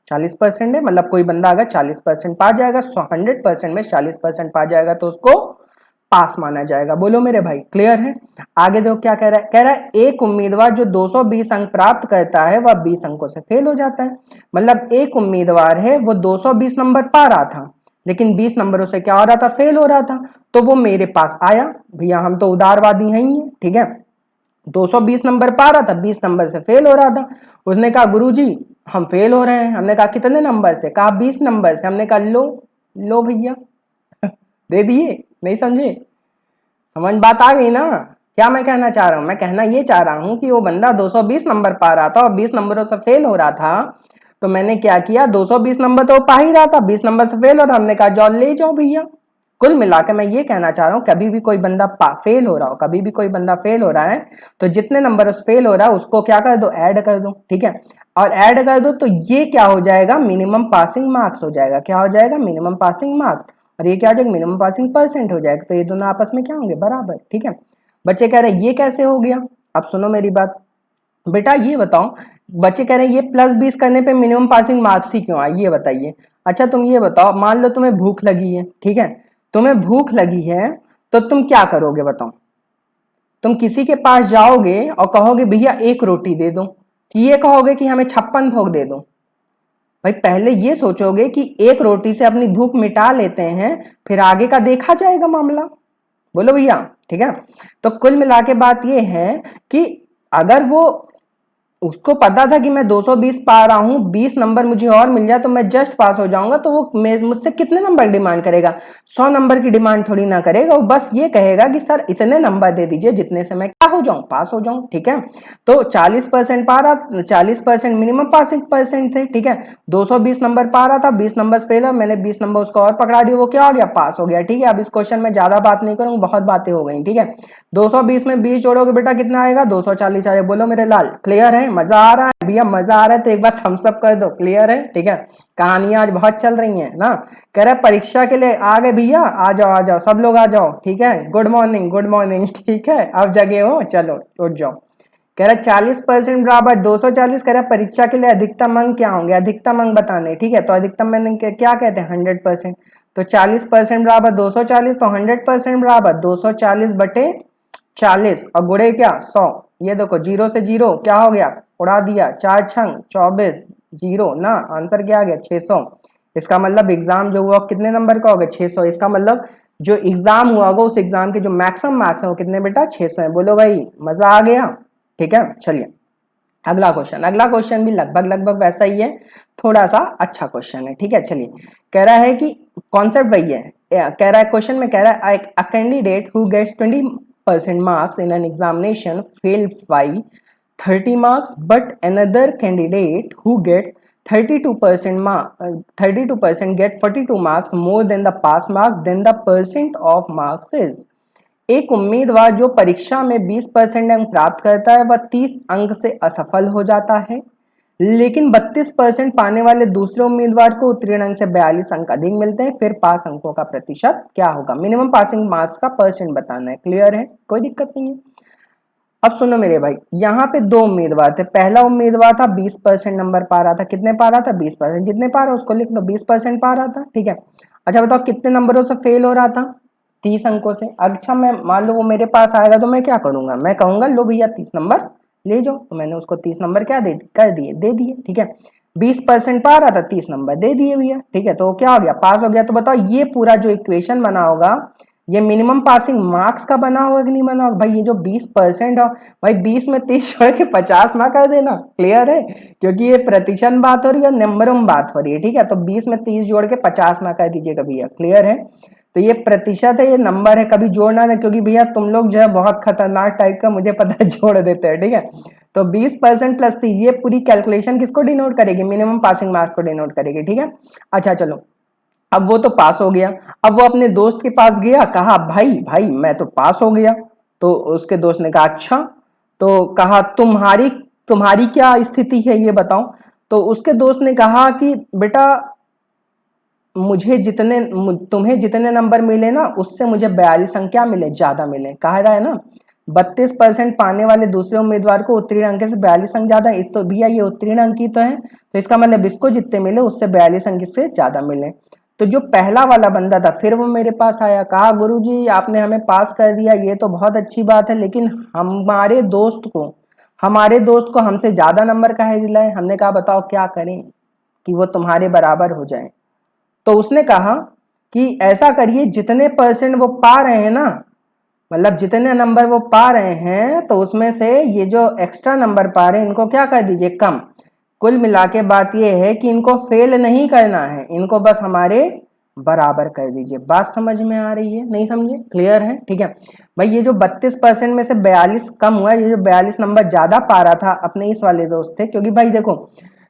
40% है, मतलब कोई बंदा अगर 40% पा जाएगा, 100% में 40% पा जाएगा तो उसको पास माना जाएगा। बोलो मेरे भाई, क्लियर है। आगे देखो क्या कह रहा है, एक उम्मीदवार जो 220 अंक प्राप्त करता है वह 20 अंकों से फेल हो जाता है। मतलब एक उम्मीदवार है वो 220 नंबर पा रहा था लेकिन 20 नंबरों से क्या हो रहा था, फेल हो रहा था। तो वो मेरे पास आया, भैया हम तो उदारवादी हैं ही, ठीक है। 220 नंबर पा रहा था, 20 नंबर से फेल हो रहा था। उसने कहा गुरुजी हम फेल हो रहे हैं। हमने कहा कितने नंबर से, कहा 20 नंबर से। हमने कहा लो भैया दे दिए। नहीं समझे, समझ बात आ गई ना। क्या मैं कहना चाह रहा हूं, मैं कहना ये चाह रहा हूं कि वो बंदा 220 नंबर पा रहा था और 20 नंबरों से फेल हो रहा था। तो मैंने क्या किया, 220 नंबर तो पा ही रहा था, 20 नंबर से फेल हो रहा, हमने कहा जाओ ले जाओ भैया। कुल मिलाकर मैं ये कहना चाह रहा हूं, कभी भी कोई बंदा फेल हो रहा हो, कभी भी कोई बंदा फेल हो रहा है तो जितने नंबर फेल हो रहा है उसको क्या कर दो, ऐड कर दो। ठीक है, और ऐड कर दो तो ये क्या हो जाएगा, मिनिमम पासिंग मार्क्स हो जाएगा। क्या हो जाएगा, मिनिमम पासिंग मार्क्स। और ये क्या हो जाएगा, मिनिमम पासिंग परसेंट हो जाएगा। तो ये दोनों आपस में क्या होंगे, बराबर। ठीक है, बच्चे कह रहे हैं ये कैसे हो गया। अब सुनो मेरी बात बेटा, ये बताओ, बच्चे कह रहे हैं ये +20 करने पे मिनिमम पासिंग मार्क्स ही क्यों आए, ये बताइए। अच्छा तुम ये बताओ, मान लो तुम्हें भूख लगी है, ठीक है, तुम्हें भूख लगी है तो तुम क्या करोगे बताओ। तुम किसी के पास जाओगे और कहोगे भैया एक रोटी दे दो, कि ये कहोगे कि हमें 56 भोग दे दो। भाई पहले ये सोचोगे कि एक रोटी से अपनी भूख मिटा लेते हैं, फिर आगे का देखा जाएगा मामला। बोलो भैया, ठीक है। तो कुल मिला के बात ये है कि अगर वो, उसको पता था कि मैं 220 पा रहा हूं, 20 नंबर मुझे और मिल जाए तो मैं जस्ट पास हो जाऊंगा, तो वो मुझसे कितने नंबर डिमांड करेगा, 100 नंबर की डिमांड थोड़ी ना करेगा। वो बस ये कहेगा कि सर इतने नंबर दे दीजिए जितने से मैं क्या हो जाऊं, पास हो जाऊं। ठीक है, तो 40% पा रहा, 40% मिनिमम पासिंग परसेंट थे। ठीक है, 220 नंबर पा रहा था, 20 नंबर फेल है, मैंने 20 नंबर उसको और पकड़ा दिया, वो क्या हो गया, पास हो गया। ठीक है, अब इस क्वेश्चन में ज्यादा बात नहीं करूंगा, बहुत बातें हो गई। ठीक है, 220 में 20 जोड़ोगे बेटा कितना आएगा, 240 आएगा। बोलो मेरे लाल, क्लियर है, मजा आ रहा है भैया, मजा आ रहा है तो एक बार थम्स अप कर दो। क्लियर है, ठीक है, कहानियां आज बहुत चल रही हैं ना। कह रहे परीक्षा के लिए आ गए भैया, आ जाओ आ जाओ सब लोग आ जाओ। ठीक है, गुड मॉर्निंग गुड मॉर्निंग। ठीक है, अब जगे हो, चलो उठ जाओ। कह रहा 40% बराबर 240। कह रहा परीक्षा के लिए अधिकतम अंक क्या होंगे, अधिकतम अंक बताने। ठीक है, तो अधिकतम मैंने क्या कहते हैं, 100%। तो 40% बराबर 240, तो 100% बराबर 240 बटे 40 और गुड़े क्या 100। ये देखो जीरो से जीरो क्या हो गया, उड़ा दिया, 4 छंग 24, जीरो ना, आंसर क्या आ गया 600। इसका मतलब एग्जाम जो हुआ कितने नंबर का होगा, 600। इसका मतलब जो एग्जाम हुआ होगा उस एग्जाम के जो मैक्सिमम मार्क्स है वो कितने बेटा, 600 है। बोलो भाई मजा आ गया। ठीक है, चलिए अगला क्वेश्चन। अगला क्वेश्चन भी लगभग लगभग वैसा ही है, थोड़ा सा अच्छा क्वेश्चन है। ठीक है, चलिए कह रहा है कि कॉन्सेप्ट वही है। कह रहा है क्वेश्चन में, कह रहा है a candidate who gets 20% marks in an examination fail by 30 marks, but another candidate who gets 32% get 42 marks more than the pass mark, then the percent of marks is। एक उम्मीदवार जो परीक्षा में 20% अंक प्राप्त करता है वह 30 अंक से असफल हो जाता है, लेकिन 32% पाने वाले दूसरे उम्मीदवार को उत्तीर्ण अंक से 42 अंक अधिक मिलते हैं। फिर पास अंकों का प्रतिशत क्या होगा, मिनिमम पासिंग मार्क्स का परसेंट बताना है। क्लियर है, कोई दिक्कत नहीं है। अब सुनो मेरे भाई, यहाँ पे दो उम्मीदवार थे। पहला उम्मीदवार था 20% नंबर पा रहा था, कितने पा रहा था, 20%। जितने पा रहा उसको लिख दो, 20% पा रहा था। ठीक है, अच्छा बताओ कितने नंबरों से फेल हो रहा था, 30 अंकों से। अच्छा मैं मान लो वो मेरे पास आएगा तो मैं क्या करूंगा, मैं कहूंगा लो भैया 30 नंबर ले जाओ। तो मैंने उसको 30 नंबर क्या दे कर दिए, दे दिए। ठीक है, 20% पा रहा था, 30 नंबर दे दिए भैया। ठीक है, तो क्या हो गया, पास हो गया। तो बताओ ये पूरा जो इक्वेशन बना होगा ये मिनिमम पासिंग मार्क्स का बना होगा कि नहीं बना होगा। भाई ये जो 20% है, भाई 20 में 30 छोड़ के 50 ना कर देना। क्लियर है, क्योंकि ये प्रतिशत बात हो रही है, नंबरों में बात हो रही है। ठीक है, तो 20 में 30 जोड़ के 50 ना कर दीजिएगा भैया। क्लियर है, तो ये प्रतिशत है, ये नंबर है, कभी जोड़ना नहीं, क्योंकि भैया तुम लोग जो है बहुत खतरनाक टाइप का मुझे पता है जोड़ देते हैं, ठीक है। तो 20% प्लस 30, ये पूरी कैलकुलेशन किसको डिनोट करेगी, मिनिमम पासिंग मार्क्स को डिनोट करेगी, ठीक है। अच्छा चलो, अब वो तो पास हो गया, अब वो अपने दोस्त के पास गया, कहा भाई भाई मैं तो पास हो गया। तो उसके दोस्त ने कहा अच्छा, तो कहा तुम्हारी तुम्हारी क्या स्थिति है ये बताओ। तो उसके दोस्त ने कहा कि बेटा तुम्हें जितने नंबर मिले ना उससे मुझे 42 अंक क्या मिले, ज्यादा मिले। कहा रहा है ना 32% पाने वाले दूसरे उम्मीदवार को उत्तीर्ण अंक से 42 अंक ज्यादा, इस तो भैया ये उत्तीर्ण अंक ही तो है, तो इसका मतलब इसको जितने मिले उससे 42 अंक से ज्यादा मिले। तो जो पहला वाला बंदा था फिर वो मेरे पास आया, कहा गुरुजी आपने हमें पास कर दिया, ये तो बहुत अच्छी बात है, लेकिन हमारे दोस्त को हमसे ज्यादा नंबर काहे दिलाए। हमने कहा बताओ क्या करें कि वो तुम्हारे बराबर हो जाए। तो उसने कहा कि ऐसा करिए, जितने परसेंट वो पा रहे हैं ना, मतलब जितने नंबर वो पा रहे हैं, तो उसमें से ये जो एक्स्ट्रा नंबर पा रहे हैं इनको क्या कर दीजिए, कम। कुल मिला के बात ये है कि इनको फेल नहीं करना है, इनको बस हमारे बराबर कर दीजिए। बात समझ में आ रही है, नहीं समझे, क्लियर है, ठीक है भाई। ये जो 32% में से 42 कम हुआ, ये जो 42 नंबर ज्यादा पा रहा था अपने इस वाले दोस्त थे, क्योंकि भाई देखो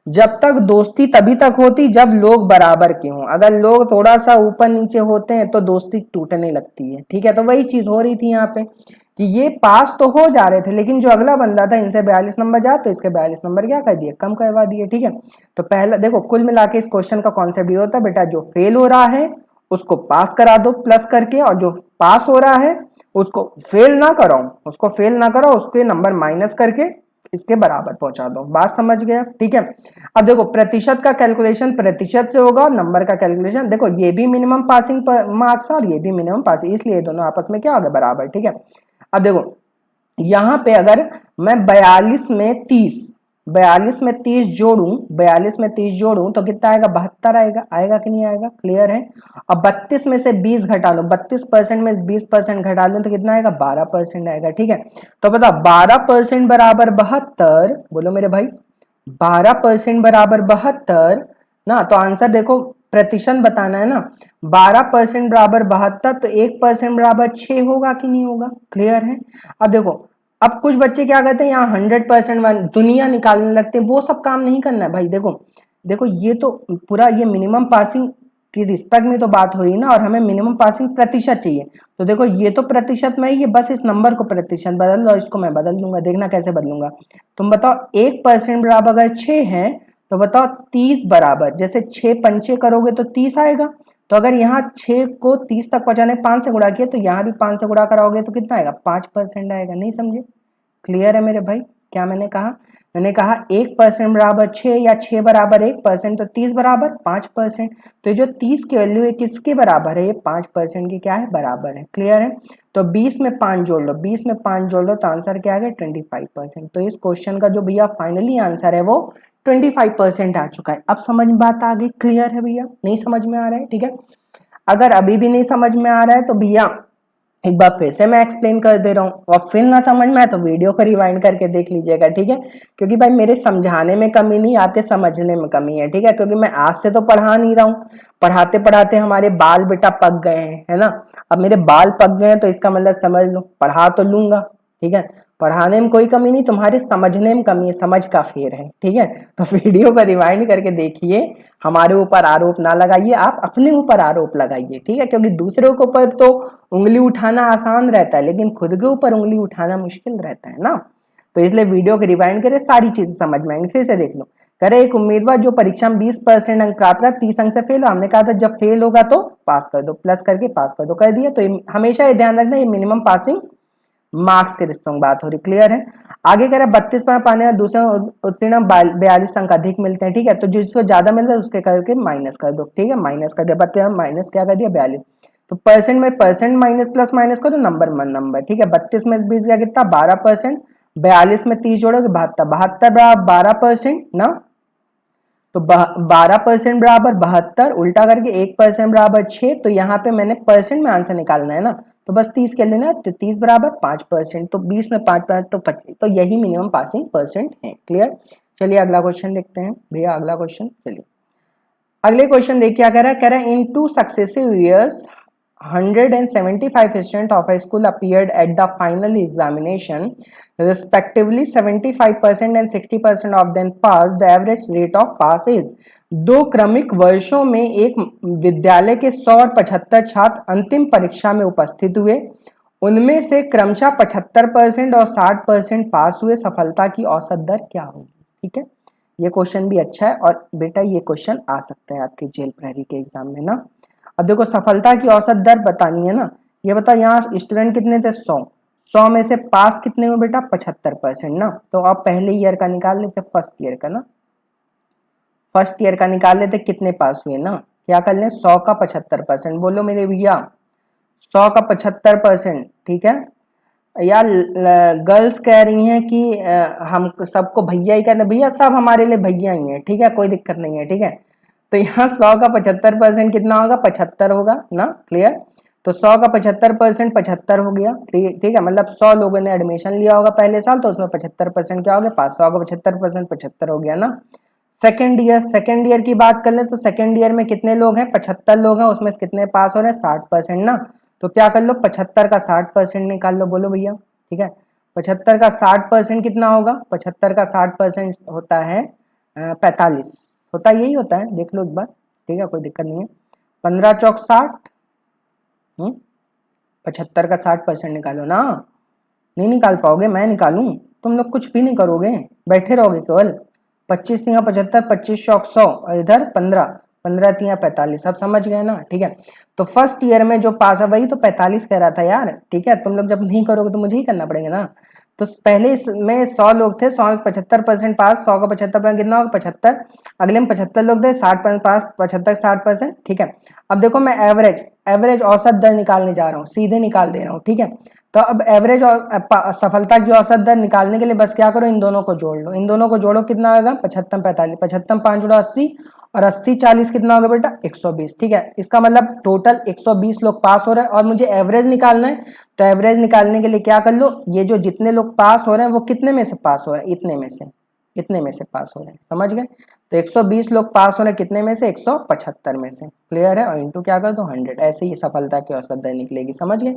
जब तक दोस्ती तभी तक होती जब लोग बराबर के हों, अगर लोग थोड़ा सा ऊपर नीचे होते हैं तो दोस्ती टूटने लगती है, ठीक है। तो वही चीज हो रही थी यहाँ पे कि ये पास तो हो जा रहे थे, लेकिन जो अगला बंदा था इनसे 42 नंबर जा, तो इसके 42 नंबर क्या कर दिए, कम करवा दिए, ठीक है। तो पहला देखो कुल मिला के इस क्वेश्चन का कॉन्सेप्ट ये होता है बेटा, जो फेल हो रहा है उसको पास करा दो प्लस करके, और जो पास हो रहा है उसको फेल ना करो, उसके नंबर माइनस करके इसके बराबर पहुंचा दो। बात समझ गया, ठीक है। अब देखो प्रतिशत का कैलकुलेशन प्रतिशत से होगा, नंबर का कैलकुलेशन देखो ये भी मिनिमम पासिंग मार्क्स है और ये भी मिनिमम पासिंग, इसलिए दोनों आपस में क्या हो गए, बराबर, ठीक है। अब देखो यहां पे अगर मैं 42 में 30 जोड़ूं तो कितना आएगा, 72 आएगा, आएगा कि नहीं आएगा, क्लियर है। अब 32 में से 20 घटा लो, 32% में 20% घटा लो तो कितना आएगा, 12% आएगा, ठीक है। तो बता 12% बराबर 72, बोलो मेरे भाई 12% बराबर 72 ना। तो आंसर देखो प्रतिशत बताना है ना, 12% बराबर 72, तो 1% बराबर 6 होगा कि नहीं होगा, क्लियर है। अब देखो अब कुछ बच्चे क्या कहते हैं यहाँ 100% दुनिया निकालने लगते हैं, वो सब काम नहीं करना है भाई। देखो देखो ये तो पूरा ये मिनिमम पासिंग की रिस्पेक्ट में तो बात हो रही है ना, और हमें मिनिमम पासिंग प्रतिशत चाहिए। तो देखो ये तो प्रतिशत में ही, ये बस इस नंबर को प्रतिशत बदल दो, इसको मैं बदल दूंगा, देखना कैसे बदलूंगा। तुम बताओ 1% बराबर अगर 6 है तो बताओ 30 बराबर, जैसे 6 पंचे करोगे तो 30 आएगा। तो अगर यहाँ 6 को 30 तक पहुंचाने 5 से गुणा किया, तो यहाँ भी 5 से गुणा कराओगे तो कितना आएगा, 5% आएगा, नहीं समझे, क्लियर है मेरे भाई। क्या मैंने कहा, मैंने कहा 1% बराबर 6 या 6 बराबर 1%, तो 30 बराबर 5%। तो जो 30 की वैल्यू है किसके बराबर है, ये 5% की क्या है, बराबर है, क्लियर है। तो 20 में 5 जोड़ लो, 20 में 5 जोड़ लो तो आंसर क्या आ गया, 25%। तो इस क्वेश्चन का जो भैया फाइनली आंसर है वो 25% आ चुका है। अब समझ में बात आ गई, क्लियर है भैया, नहीं समझ में आ रहा है, ठीक है। अगर अभी भी नहीं समझ में आ रहा है तो भैया एक बार फिर से मैं एक्सप्लेन कर दे रहा हूँ, और फिर ना समझ में आए तो वीडियो को रिवाइंड करके देख लीजिएगा, ठीक है। क्योंकि भाई मेरे समझाने में कमी नहीं, आपके समझने में कमी है, ठीक है। क्योंकि मैं आज से तो पढ़ा नहीं रहा हूँ, पढ़ाते पढ़ाते हमारे बाल बेटा पक गए हैं, है ना। अब मेरे बाल पक गए हैं तो इसका मतलब समझ लो पढ़ा तो लूंगा, ठीक है। पढ़ाने में कोई कमी नहीं, तुम्हारे समझने में कमी है, समझ का फेर है, ठीक है। तो वीडियो को रिवाइंड करके देखिए, हमारे ऊपर आरोप ना लगाइए, आप अपने ऊपर आरोप लगाइए, ठीक है। क्योंकि दूसरों के ऊपर तो उंगली उठाना आसान रहता है, लेकिन खुद के ऊपर उंगली उठाना मुश्किल रहता है ना। तो इसलिए वीडियो को रिवाइंड करें, सारी चीजें समझ में आएंगी। फिर से देख लो, करे एक उम्मीदवार जो परीक्षा में 20% अंक प्राप्त कर 30 अंक से फेल हो, हमने कहा था जब फेल होगा तो पास कर दो, प्लस करके पास कर दो, कर दिया। तो हमेशा ये ध्यान रखना, ये मिनिमम पासिंग मार्क्स के रिश्तों की बात हो रही, क्लियर है। आगे कह रहा है 32 पर पाने और दूसरे उत्तीर्ण 42 अंक अधिक मिलते हैं, ठीक है। तो जिसको ज्यादा मिलता है उसके करके माइनस कर दो, ठीक है। माइनस कर दिया, 32 माइनस क्या कर दिया, 42। तो परसेंट में परसेंट माइनस प्लस माइनस करो, नंबर मन नंबर, ठीक है। 32 में 20 गया कितना, 12%। 42 में 30 जोड़ोगे 72, 72 बराबर 12% ना। तो 12% बराबर 72, उल्टा करके 1% बराबर 6। तो यहाँ पे मैंने परसेंट में आंसर निकालना है ना, तो बस 30 के लेना, तो 30 बराबर 5%, तो 20 में 5% तो 25, तो यही मिनिमम पासिंग परसेंट है, क्लियर। चलिए अगला क्वेश्चन देखते हैं भैया, अगला क्वेश्चन। चलिए अगले क्वेश्चन देखिए क्या कह रहा है, इन 2 successive years 175 students of a school appeared at the final examination. Respectively, 75% and 60% of them passed. The average rate of pass is. दो क्रमिक वर्षों में एक विद्यालय के 100 और 75 छात्र अंतिम परीक्षा में उपस्थित हुए। उनमें से क्रमशः 75% और 60% पास हुए। सफलता की औसत दर क्या होगी? ठीक है, ये क्वेश्चन भी अच्छा है और बेटा ये क्वेश्चन आ सकता है आपके जेल प्रहरी के एग्जाम में ना। अब देखो सफलता की औसत दर बतानी है ना। ये बता, यहाँ स्टूडेंट कितने थे? 100 में से पास कितने हुए बेटा? 75% ना। तो आप पहले ईयर का निकाल लेते, फर्स्ट ईयर का ना, फर्स्ट ईयर का निकाल लेते कितने पास हुए ना। क्या कर लें? 100 का 75%। बोलो मेरे भैया, 100 का 75%। ठीक है यार, गर्ल्स कह रही हैं कि हम सबको भैया ही कहना। भैया सब हमारे लिए भैया ही है, ठीक है, कोई दिक्कत नहीं है। ठीक है, तो यहाँ 100 का 75% कितना होगा? 75 होगा ना। क्लियर? तो 100 का 75% 75 हो गया। ठीक है, मतलब 100 लोगों ने एडमिशन लिया होगा पहले साल, तो उसमें 75% क्या हो गया? पास। 100 का 75% 75 हो गया ना। सेकेंड ईयर की बात कर ले तो सेकेंड ईयर में कितने लोग हैं? 75 लोग हैं, उसमें से कितने पास हो रहे हैं? 60% ना। तो क्या कर लो? 75 का 60% निकाल लो। बोलो भैया। ठीक है, 75 का 60% कितना होगा? 75 का 60% होता है 45 होता, यही होता है, देख लो एक बार। ठीक है, कोई दिक्कत नहीं है। 15 चौक 60, 75 का 60% निकालो ना। नहीं निकाल पाओगे? मैं निकालूं? तुम लोग कुछ भी नहीं करोगे, बैठे रहोगे केवल। 25 तिया 75, 25 चौक 100 और इधर 15, 15 तिया 45। सब समझ गए ना? ठीक है, तो फर्स्ट ईयर में जो पास है वही तो 45 कह रहा था यार। ठीक है, तुम लोग जब नहीं करोगे तो मुझे ही करना पड़ेगा ना। तो पहले में 100 लोग थे, 100 में 75% पास। 100 का 75% कितना होगा? 75। अगले में 75 लोग थे, 60% पास, 75 60%। ठीक है, अब देखो मैं एवरेज औसत दर निकालने जा रहा हूँ, सीधे निकाल दे रहा हूँ। ठीक है, तो अब एवरेज और सफलता की औसत दर निकालने के लिए बस क्या करो? इन दोनों को जोड़ लो। इन दोनों को जोड़ो, कितना होगा? 75 45, 75 5 जोड़ो 80, और 80 40 कितना होगा बेटा? 120। ठीक है, इसका मतलब टोटल 120 लोग पास हो रहे हैं और मुझे एवरेज निकालना है। तो एवरेज निकालने के लिए क्या कर लो? ये जो जितने लोग पास हो रहे हैं वो कितने में से पास हो रहे हैं? इतने में से पास हो रहे हैं। समझ गए? तो 120 लोग पास हो रहे हैं कितने में से? 175 में से। क्लियर है? और इंटू क्या कर दो? 100। ऐसे ही सफलता की औसत दर निकलेगी। समझ गए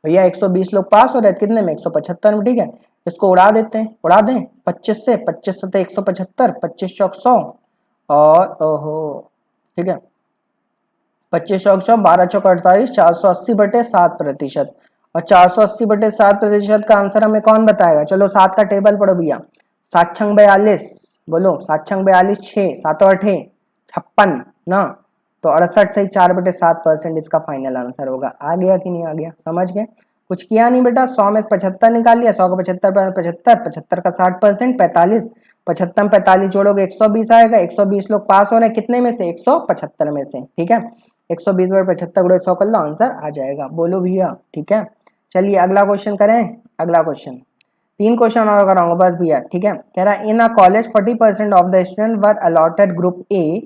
भैया? 120 लोग पास हो रहे हैं कितने में? 175 में। ठीक है, इसको उड़ा देते हैं, उड़ा दें 25 से। 25 से 175, 25 चौक 100 और ओहो। ठीक है, 25 चौक 100, 12 चौक 48, 480/7%। और 480/7% का आंसर हमें कौन बताएगा? चलो 7 का टेबल पढ़ो भैया। 7 छंग 42, बोलो 7 छंग 42, 6 7 8 56 ना। तो 68 से 4/7% इसका फाइनल आंसर होगा। आ गया कि नहीं आ गया? समझ गए? कुछ किया नहीं बेटा। 100 में 75 निकाल लिया। 100 का 75 75, 75 का 60% 45, 75 में 45 जोड़ोगे 120 आएगा। 120 लोग पास हो रहे हैं कितने में से? 175 में से। ठीक है, 120 बार 75 गुणे 100 कर लो, आंसर आ जाएगा। बोलो भैया। ठीक है, चलिए अगला क्वेश्चन करें। अगला क्वेश्चन 3 क्वेश्चन और कराऊंगा बस भैया। ठीक है, कह रहा है in a college 40% of the student were allotted group A,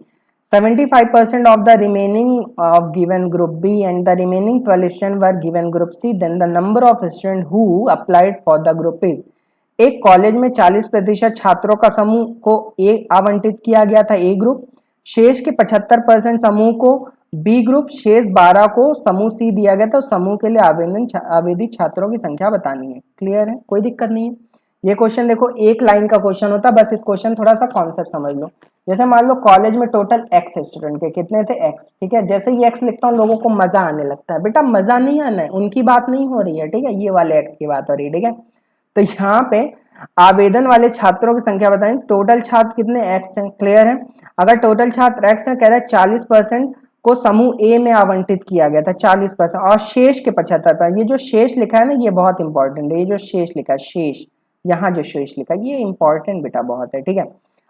75% of the remaining of given group B and the remaining 12 students were given group C, then the number of students who applied for the group is। एक college में 40% छात्रों का समूह को ए आवंटित किया गया था, ए ग्रुप। शेष के 75% समूह को बी ग्रुप, शेष 12 को समूह सी दिया गया था। समूह के लिए आवेदित छात्रों की संख्या बतानी है। क्लियर है? कोई दिक्कत नहीं है। ये क्वेश्चन देखो एक लाइन का क्वेश्चन होता है, बस इस क्वेश्चन थोड़ा सा कॉन्सेप्ट समझ लो। जैसे मान लो कॉलेज में टोटल एक्स स्टूडेंट के कितने थे? एक्स। ठीक है, जैसे ही एक्स लिखता हूँ लोगों को मजा आने लगता है। बेटा मजा नहीं आना है, उनकी बात नहीं हो रही है। ठीक है, ये वाले एक्स की बात हो रही है। ठीक है, तो यहाँ पे आवेदन वाले छात्रों की संख्या बताएं। टोटल छात्र कितने? एक्स हैं। क्लियर है? अगर टोटल छात्र एक्स है, कह रहा है 40% को समूह ए में आवंटित किया गया था, 40%, और शेष के 75%। ये जो शेष लिखा है ना, ये बहुत इंपॉर्टेंट है। ये जो शेष लिखा है, शेष, यहाँ जो शेष लिखा है ये इंपॉर्टेंट बेटा बहुत है। ठीक है,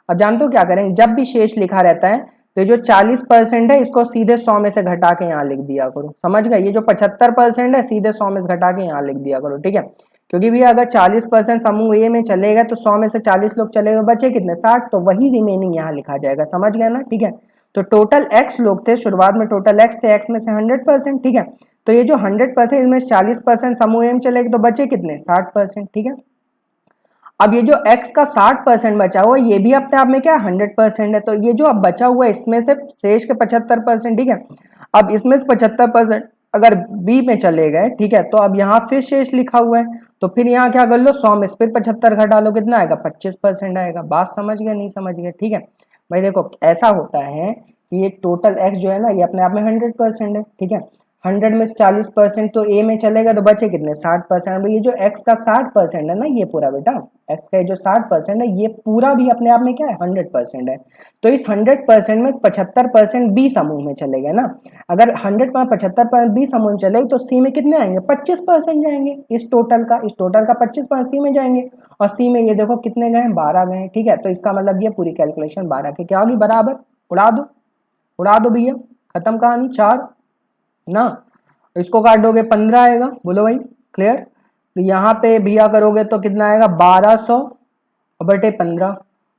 अब जानते हो क्या करेंगे? जब भी शेष लिखा रहता है तो जो 40% है इसको सीधे 100 में से घटा के यहाँ लिख दिया करो। समझ गए? ये जो 75% है सीधे 100 में से घटा के यहाँ लिख दिया करो। ठीक है, क्योंकि भी अगर 40% समूह ए में चलेगा तो 100 में से 40 लोग चले गए, बचे कितने? 60। तो वही रिमेनिंग यहाँ लिखा जाएगा। समझ गए ना? ठीक है, तो टोटल एक्स लोग थे, शुरुआत में टोटल एक्स थे, एक्स में से 100%। ठीक है, तो ये जो 100% इसमें 40% समूह ए में चलेगा तो बचे कितने? 60%। ठीक है, अब ये जो x का 60% बचा हुआ ये भी अपने आप में क्या 100% है। तो ये जो अब बचा हुआ है इसमें से शेष के 75%। ठीक है, अब इसमें से 75% अगर बी में चले गए, ठीक है, तो अब यहाँ फिर शेष लिखा हुआ है, तो फिर यहाँ क्या कर लो, 100 में से फिर 75 घटा लो, कितना आएगा, 25% आएगा। बात समझ गए, नहीं समझ गए? ठीक है भाई, देखो ऐसा होता है कि ये टोटल एक्स जो है ना, ये अपने आप में 100% है, ठीक है। 100 में से 40% तो ए में चलेगा, तो बचे कितने, 60%। ये जो एक्स का 60% है ना, ये पूरा बेटा एक्स का जो 60% है, ये पूरा भी अपने आप में क्या है, 100% है। तो इस 100% में 75% बी समूह में चले गए ना। अगर 100 में 75% बी समूह में चले तो सी में कितने आएंगे, 25% जाएंगे। इस टोटल का 25% सी में जाएंगे, और सी में ये देखो कितने गए, 12 गए, ठीक है। तो इसका मतलब ये पूरी कैलकुलेशन 12 की क्या होगी, बराबर। उड़ा दो भैया, खत्म कहानी। 4 ना, इसको काटोगे 15 आएगा, बोलो भाई क्लियर। तो यहाँ पे भैया करोगे तो कितना आएगा, 1200 बटे 15,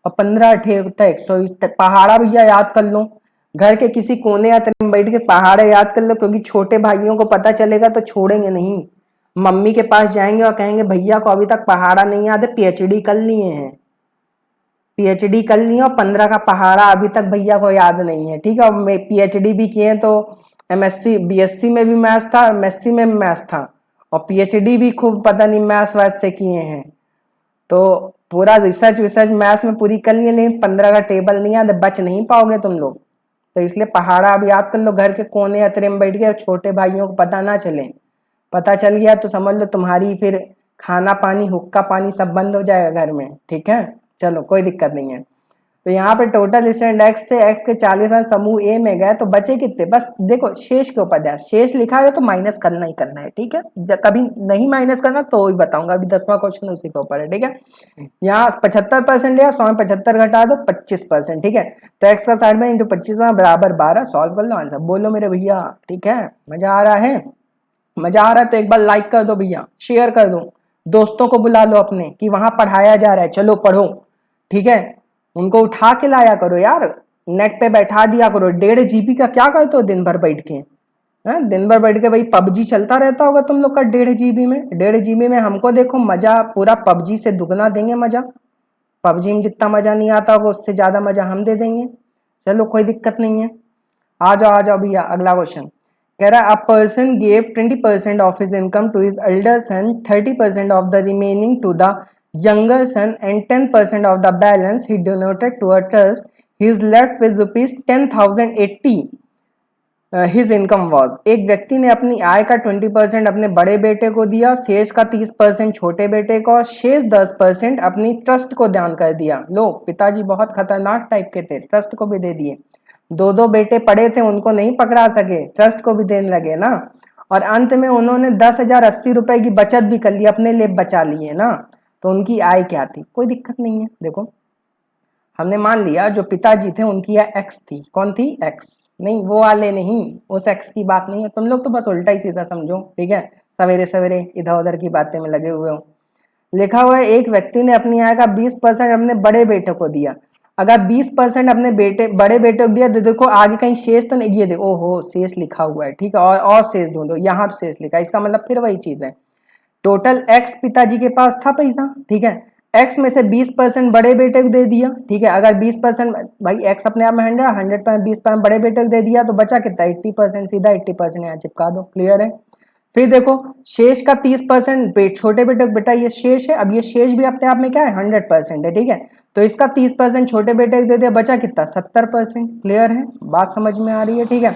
और 15 अठे होता है 120। पहाड़ा भैया याद कर लो, घर के किसी कोने या तने में बैठ के पहाड़े याद कर लो, क्योंकि छोटे भाइयों को पता चलेगा तो छोड़ेंगे नहीं। मम्मी के पास जाएंगे और कहेंगे भैया को अभी तक पहाड़ा नहीं याद है, पीएचडी कर लिए हैं, पीएचडी कर ली और 15 का पहाड़ा अभी तक भैया को याद नहीं है, ठीक है। और मैं पीएचडी भी किए तो एमएससी बीएससी में भी मैथ्स था, एमएससी में भी मैथ्स था, और पीएचडी भी खूब पता नहीं मैथ्स वैथ से किए हैं। तो पूरा रिसर्च विसर्च मैथ्स में पूरी कर लिए, लेकिन 15 का टेबल नहीं याद, बच नहीं पाओगे तुम लोग। तो इसलिए पहाड़ा अब याद कर लो, घर के कोने अतरे में बैठ के, छोटे भाइयों को पता ना चले। पता चल गया तो समझ लो तुम्हारी फिर खाना पानी हुक्का पानी सब बंद हो जाएगा घर में, ठीक है। चलो कोई दिक्कत नहीं है। तो यहाँ पे टोटल स्टूडेंट एक्स थे, एक्स के 40 समूह ए में गए, तो बचे कितने, बस देखो शेष के ऊपर ध्यान, शेष लिखा है तो माइनस करना ही करना है, ठीक है। कभी नहीं माइनस करना तो वही बताऊंगा, अभी 10वां क्वेश्चन उसी के ऊपर है, ठीक है। यहाँ 75% लिया, 100 में 75 घटा दो, 25%, ठीक है। तो एक्स का 60 में इंटू 25 बराबर 12, सॉल्व कर लो आंसर। बोलो मेरे भैया, ठीक है, मजा आ रहा है, मजा आ रहा है तो एक बार लाइक कर दो भैया, शेयर कर दो, दोस्तों को बुला लो अपने कि वहां पढ़ाया जा रहा है, चलो पढ़ो, ठीक है। उनको उठा के लाया करो यार, नेट पे बैठा दिया करो। 1.5 GB का क्या करते हो दिन भर बैठ के, दिन भर बैठ के भाई पबजी चलता रहता होगा तुम लोग का 1.5 GB में। 1.5 GB में हमको देखो मजा पूरा पबजी से दुगना देंगे मजा। पबजी में जितना मजा नहीं आता होगा उससे ज्यादा मजा हम दे देंगे। चलो कोई दिक्कत नहीं है, आ जाओ भैया अगला क्वेश्चन। कह रहा है a person gave 20% of his income to his elder son, 30% of the remaining to the younger son and 10% of the balance he donated to a trust. He is left with rupees 10,080. His income was, एक व्यक्ति ने अपनी आय का 20% अपने बड़े बेटे को दिया, शेष का 30% छोटे बेटे को, शेष 10% अपनी ट्रस्ट को दान कर दिया। लो पिताजी बहुत खतरनाक टाइप के थे, ट्रस्ट को भी दे दिए। दो बेटे पड़े थे, उनको नहीं पकड़ा सके, ट्रस्ट को भी देने लगे ना। और अंत में उन्होंने 10,080 रुपए की बचत भी कर ली, अपने लिए बचा लिए ना। तो उनकी आय क्या थी, कोई दिक्कत नहीं है। देखो हमने मान लिया जो पिताजी थे उनकी आय एक्स थी, कौन थी, एक्स, नहीं वो वाले नहीं, उस एक्स की बात नहीं है। तुम लोग तो बस उल्टा ही सीधा समझो, ठीक है, सवेरे सवेरे इधर उधर की बातें में लगे हुए हो। लिखा हुआ है एक व्यक्ति ने अपनी आय का 20% अपने बड़े बेटे को दिया। अगर 20% अपने बड़े बेटे को दिया तो देखो आगे कहीं शेष तो नहीं, ये देखो ओहो शेष लिखा हुआ है, ठीक है। और शेष ढूंढो, यहाँ शेष लिखा है, इसका मतलब फिर वही चीज है। टोटल एक्स पिताजी के पास था पैसा, ठीक है। एक्स में से 20% बड़े बेटे को दे दिया, ठीक है। अगर 20% भाई एक्स अपने आप में 100% 20% बड़े बेटे को दे दिया तो बचा कितना, 80%, सीधा 80% यहाँ चिपका दो, क्लियर है। फिर देखो शेष का 30% छोटे बेटे को, बेटा ये शेष है, अब ये शेष भी अपने आप में क्या है, 100% है, ठीक है। तो इसका 30% छोटे बेटे को दे दिया, बचा कितना, 70%, क्लियर है, बात समझ में आ रही है, ठीक है।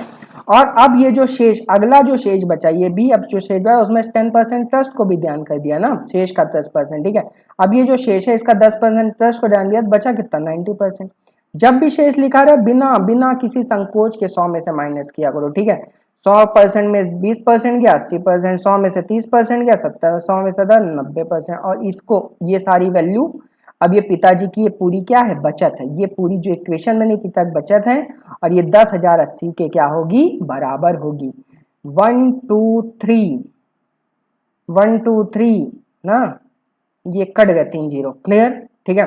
और अब ये जो शेष, अगला जो शेष बचा ये भी, अब जो शेष बचा उसमें 10% ट्रस्ट को भी ध्यान कर दिया ना, शेष का 10%, ठीक है। अब ये जो शेष है इसका 10% ट्रस्ट को ध्यान दिया, बचा कितना, 90%। जब भी शेष लिखा रहे बिना बिना किसी संकोच के 100 में से माइनस किया करो, ठीक है। 100% में 20% गया 80%, 100 में से 30% गया 70, 100 में से 90%। और इसको ये सारी वैल्यू, अब ये पिताजी की ये पूरी क्या है, बचत है। ये पूरी जो इक्वेशन बनी पिता की बचत है, और ये 10,080 के क्या होगी, बराबर होगी। 1 2 3 1 2 3 ना, ये कट गए 3 0, क्लियर, ठीक है।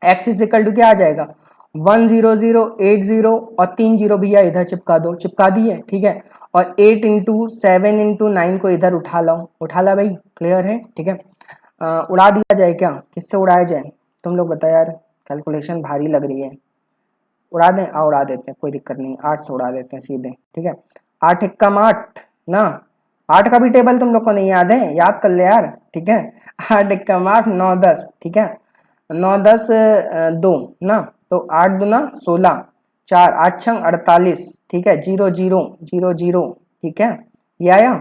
एक्स इज इक्वल टू क्या आ जाएगा, 10080 और 3 0 भैया इधर चिपका दो, चिपका दिए, ठीक है। और 8 इंटू 7 इंटू 9 को इधर उठा लो, उठा ला भाई, क्लियर है, ठीक है। उड़ा दिया जाए क्या, किससे उड़ाया जाए, तुम लोग बताओ यार, कैलकुलेशन भारी लग रही है। उड़ा दें, उड़ा देते हैं, कोई दिक्कत नहीं, 8 से उड़ा देते हैं सीधे, ठीक है। 8 एकम 8, ना। 8 का भी टेबल तुम लोग को नहीं याद है, याद कर ले यार, ठीक है। 8 एकम 8, 9 10, ठीक है। 9 10 2 ना, तो 8 दूना 16, 4 8 छंग 48, ठीक है। 0 0 0 0, ठीक है, ये आया।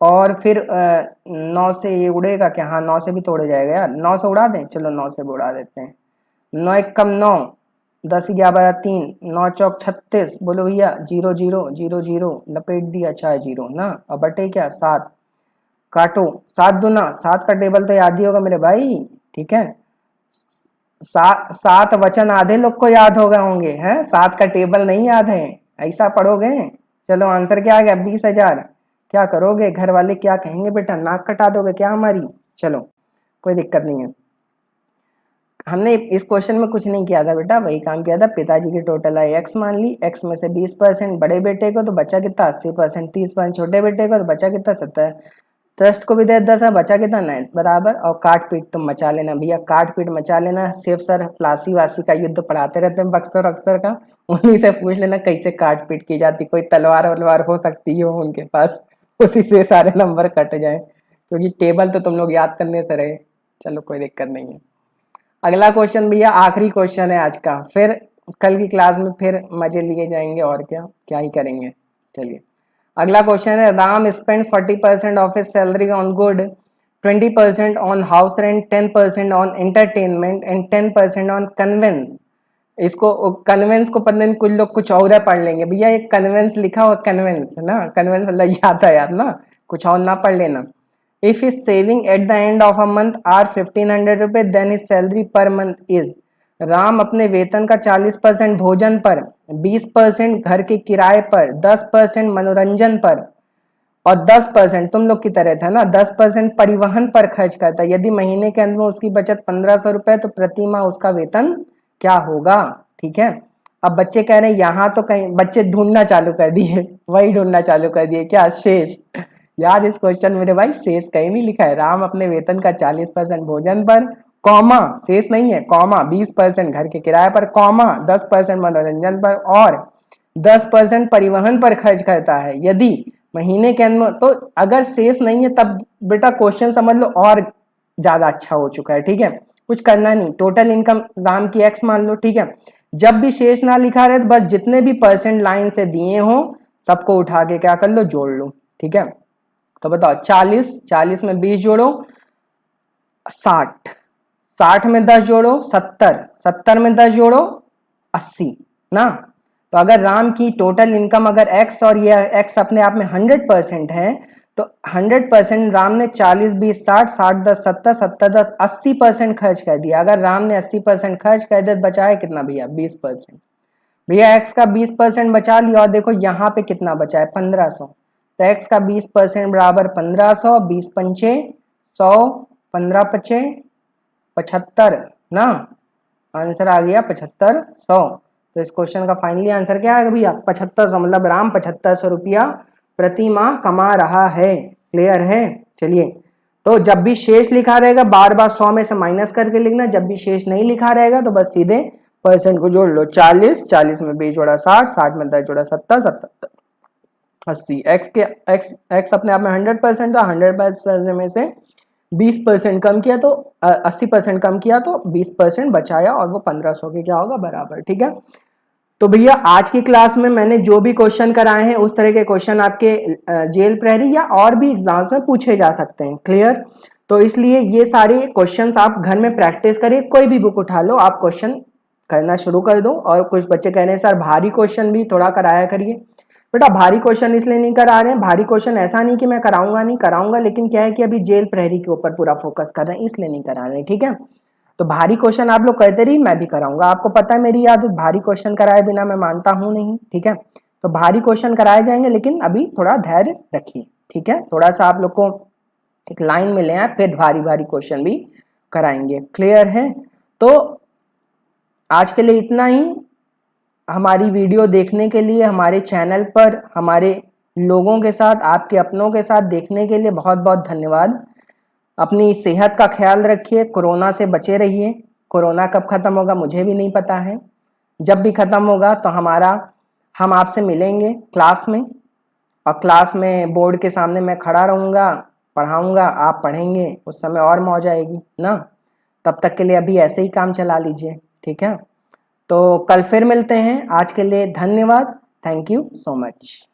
और फिर 9 से ये उड़ेगा क्या? हाँ 9 से भी तो उड़ जाएगा यार, 9 से उड़ा दें, चलो 9 से भी उड़ा देते हैं। 9 एकम 9, 10 11 3, 9 चौक 36, बोलो भैया 0 0 0 0, लपेट दिया 4 0 ना। अब बटे क्या? 7, काटो 7 दूना, 7 का टेबल तो याद ही होगा मेरे भाई, ठीक है। 7 वचन आधे लोग को याद होगा होंगे हैं, 7 का टेबल नहीं याद है, ऐसा पढ़ोगे। चलो आंसर क्या आ गया? 20,000। क्या करोगे? घर वाले क्या कहेंगे? बेटा नाक कटा दोगे क्या हमारी? चलो कोई दिक्कत नहीं है। हमने इस क्वेश्चन में कुछ नहीं किया था बेटा, वही काम किया था। पिताजी की टोटल आय x मान ली, x में से 20% बड़े बेटे को तो बचा कितना? 80%, 30% छोटे बेटे को तो बचा कितना? 70। ट्रस्ट को भी दे 10, बचा कितना? 9 बराबर। और काट पीट तुम मचा लेना भैया, काट पीट मचा लेना। सिर्फ सर प्लासी वासी का युद्ध पढ़ाते रहते हैं बक्सर अक्सर का, उन्हीं से पूछ लेना कैसे काट पीट की जाती। कोई तलवार वलवार हो सकती है उनके पास, उसी से सारे नंबर कट जाए, क्योंकि टेबल तो तुम लोग याद करने से रहे। चलो कोई दिक्कत नहीं है। अगला क्वेश्चन भैया आखिरी क्वेश्चन है आज का, फिर कल की क्लास में फिर मजे लिए जाएंगे और क्या ही करेंगे। चलिए अगला क्वेश्चन है, Ram spend 40% of his salary on good, 20% on house rent, 10% on entertainment and 10% on conveyance. इसको कन्वेंस को पता नहीं, कुछ लोग कुछ और पढ़ लेंगे भैया, ये कन्वेंस लिखा हुआ कन्वेंस ना, कन्वेंस मतलब याद है यार ना, कुछ और ना पढ़ लेना। If his saving at the end of a month are 1500 रुपए, then his salary per month is। Ram अपने वेतन का 40% भोजन पर, 20% घर के किराए पर, 10% मनोरंजन पर और 10% तुम लोग की तरह था ना, 10% परिवहन पर खर्च करता है। यदि महीने के अंत में उसकी बचत 1500 रुपए, तो प्रति माह उसका वेतन क्या होगा? ठीक है। अब बच्चे कह रहे हैं यहाँ तो कहीं, बच्चे ढूंढना चालू कर दिए, वही ढूंढना चालू कर दिए क्या? शेष। यार इस क्वेश्चन मेरे भाई शेष कहीं नहीं लिखा है। राम अपने वेतन का 40% भोजन पर, कॉमा शेष नहीं है, कॉमा 20% घर के किराए पर, कॉमा 10% मनोरंजन पर और 10% परिवहन पर खर्च करता है। यदि महीने के अंत में, तो अगर शेष नहीं है तब बेटा क्वेश्चन समझ लो और ज्यादा अच्छा हो चुका है, ठीक है। कुछ करना नहीं, टोटल इनकम राम की x मान लो, ठीक है। जब भी शेष ना लिखा रहे तो बस जितने भी परसेंट लाइन से दिए हो सबको उठा के क्या कर लो? जोड़ लो, ठीक है। तो बताओ 40 में 20 जोड़ो 60, 60 में 10 जोड़ो 70, 70 में 10 जोड़ो 80 ना। तो अगर राम की टोटल इनकम अगर x और ये x अपने आप में 100% है, तो 100% राम ने 40 20 60, 60 10 70, 70 10 80% खर्च कर दिया। अगर राम ने 80% खर्च कर दिया, बचाया कितना भैया? 20%। भैया x का 20% बचा लिया और देखो यहाँ पे कितना बचा है? 1500। तो x का 20% बराबर 1500, 20 पंचे 100, 15 पचे 75 ना। आंसर आ गया 7500। तो इस क्वेश्चन का फाइनली आंसर क्या आएगा भैया? 7500, मतलब राम 7500 रुपया प्रति माह कमा रहा है। क्लियर है? चलिए, तो जब भी शेष लिखा रहेगा बार बार 100 में से माइनस करके लिखना, जब भी शेष नहीं लिखा रहेगा तो बस सीधे परसेंट को जोड़ लो। 40, 40 में 20 जोड़ा 60, 60 में 10 जोड़ा 70, 70 80। एक्स अपने आप में 100% था, 100% में से 20% कम किया तो 80% कम किया तो 20% बचाया और वो 1500 के क्या होगा? बराबर, ठीक है। तो भैया आज की क्लास में मैंने जो भी क्वेश्चन कराए हैं उस तरह के क्वेश्चन आपके जेल प्रहरी या और भी एग्जाम्स में पूछे जा सकते हैं। क्लियर? तो इसलिए ये सारे क्वेश्चंस आप घर में प्रैक्टिस करिए, कोई भी बुक उठा लो, आप क्वेश्चन करना शुरू कर दो। और कुछ बच्चे कह रहे हैं सर भारी क्वेश्चन भी थोड़ा कराया करिए। बेटा भारी क्वेश्चन इसलिए नहीं करा रहे हैं, भारी क्वेश्चन ऐसा नहीं कि मैं कराऊंगा नहीं, कराऊंगा, लेकिन क्या है कि अभी जेल प्रहरी के ऊपर पूरा फोकस कर रहे हैं, इसलिए नहीं करा रहे, ठीक है। तो भारी क्वेश्चन आप लोग कहते रहिए, मैं भी कराऊंगा। आपको पता है मेरी आदत, भारी क्वेश्चन कराए बिना मैं मानता हूं नहीं, ठीक है। तो भारी क्वेश्चन कराए जाएंगे, लेकिन अभी थोड़ा धैर्य रखिए, ठीक है। थोड़ा सा आप लोग को एक लाइन में ले आए, फिर भारी भारी क्वेश्चन भी कराएंगे। क्लियर है? तो आज के लिए इतना ही। हमारी वीडियो देखने के लिए, हमारे चैनल पर हमारे लोगों के साथ, आपके अपनों के साथ देखने के लिए बहुत बहुत धन्यवाद। अपनी सेहत का ख्याल रखिए, कोरोना से बचे रहिए। कोरोना कब खत्म होगा मुझे भी नहीं पता है। जब भी खत्म होगा तो हम आपसे मिलेंगे क्लास में, और क्लास में बोर्ड के सामने मैं खड़ा रहूँगा, पढ़ाऊँगा, आप पढ़ेंगे, उस समय और मौज आएगी ना। तब तक के लिए अभी ऐसे ही काम चला लीजिए, ठीक है। तो कल फिर मिलते हैं। आज के लिए धन्यवाद। Thank you so much.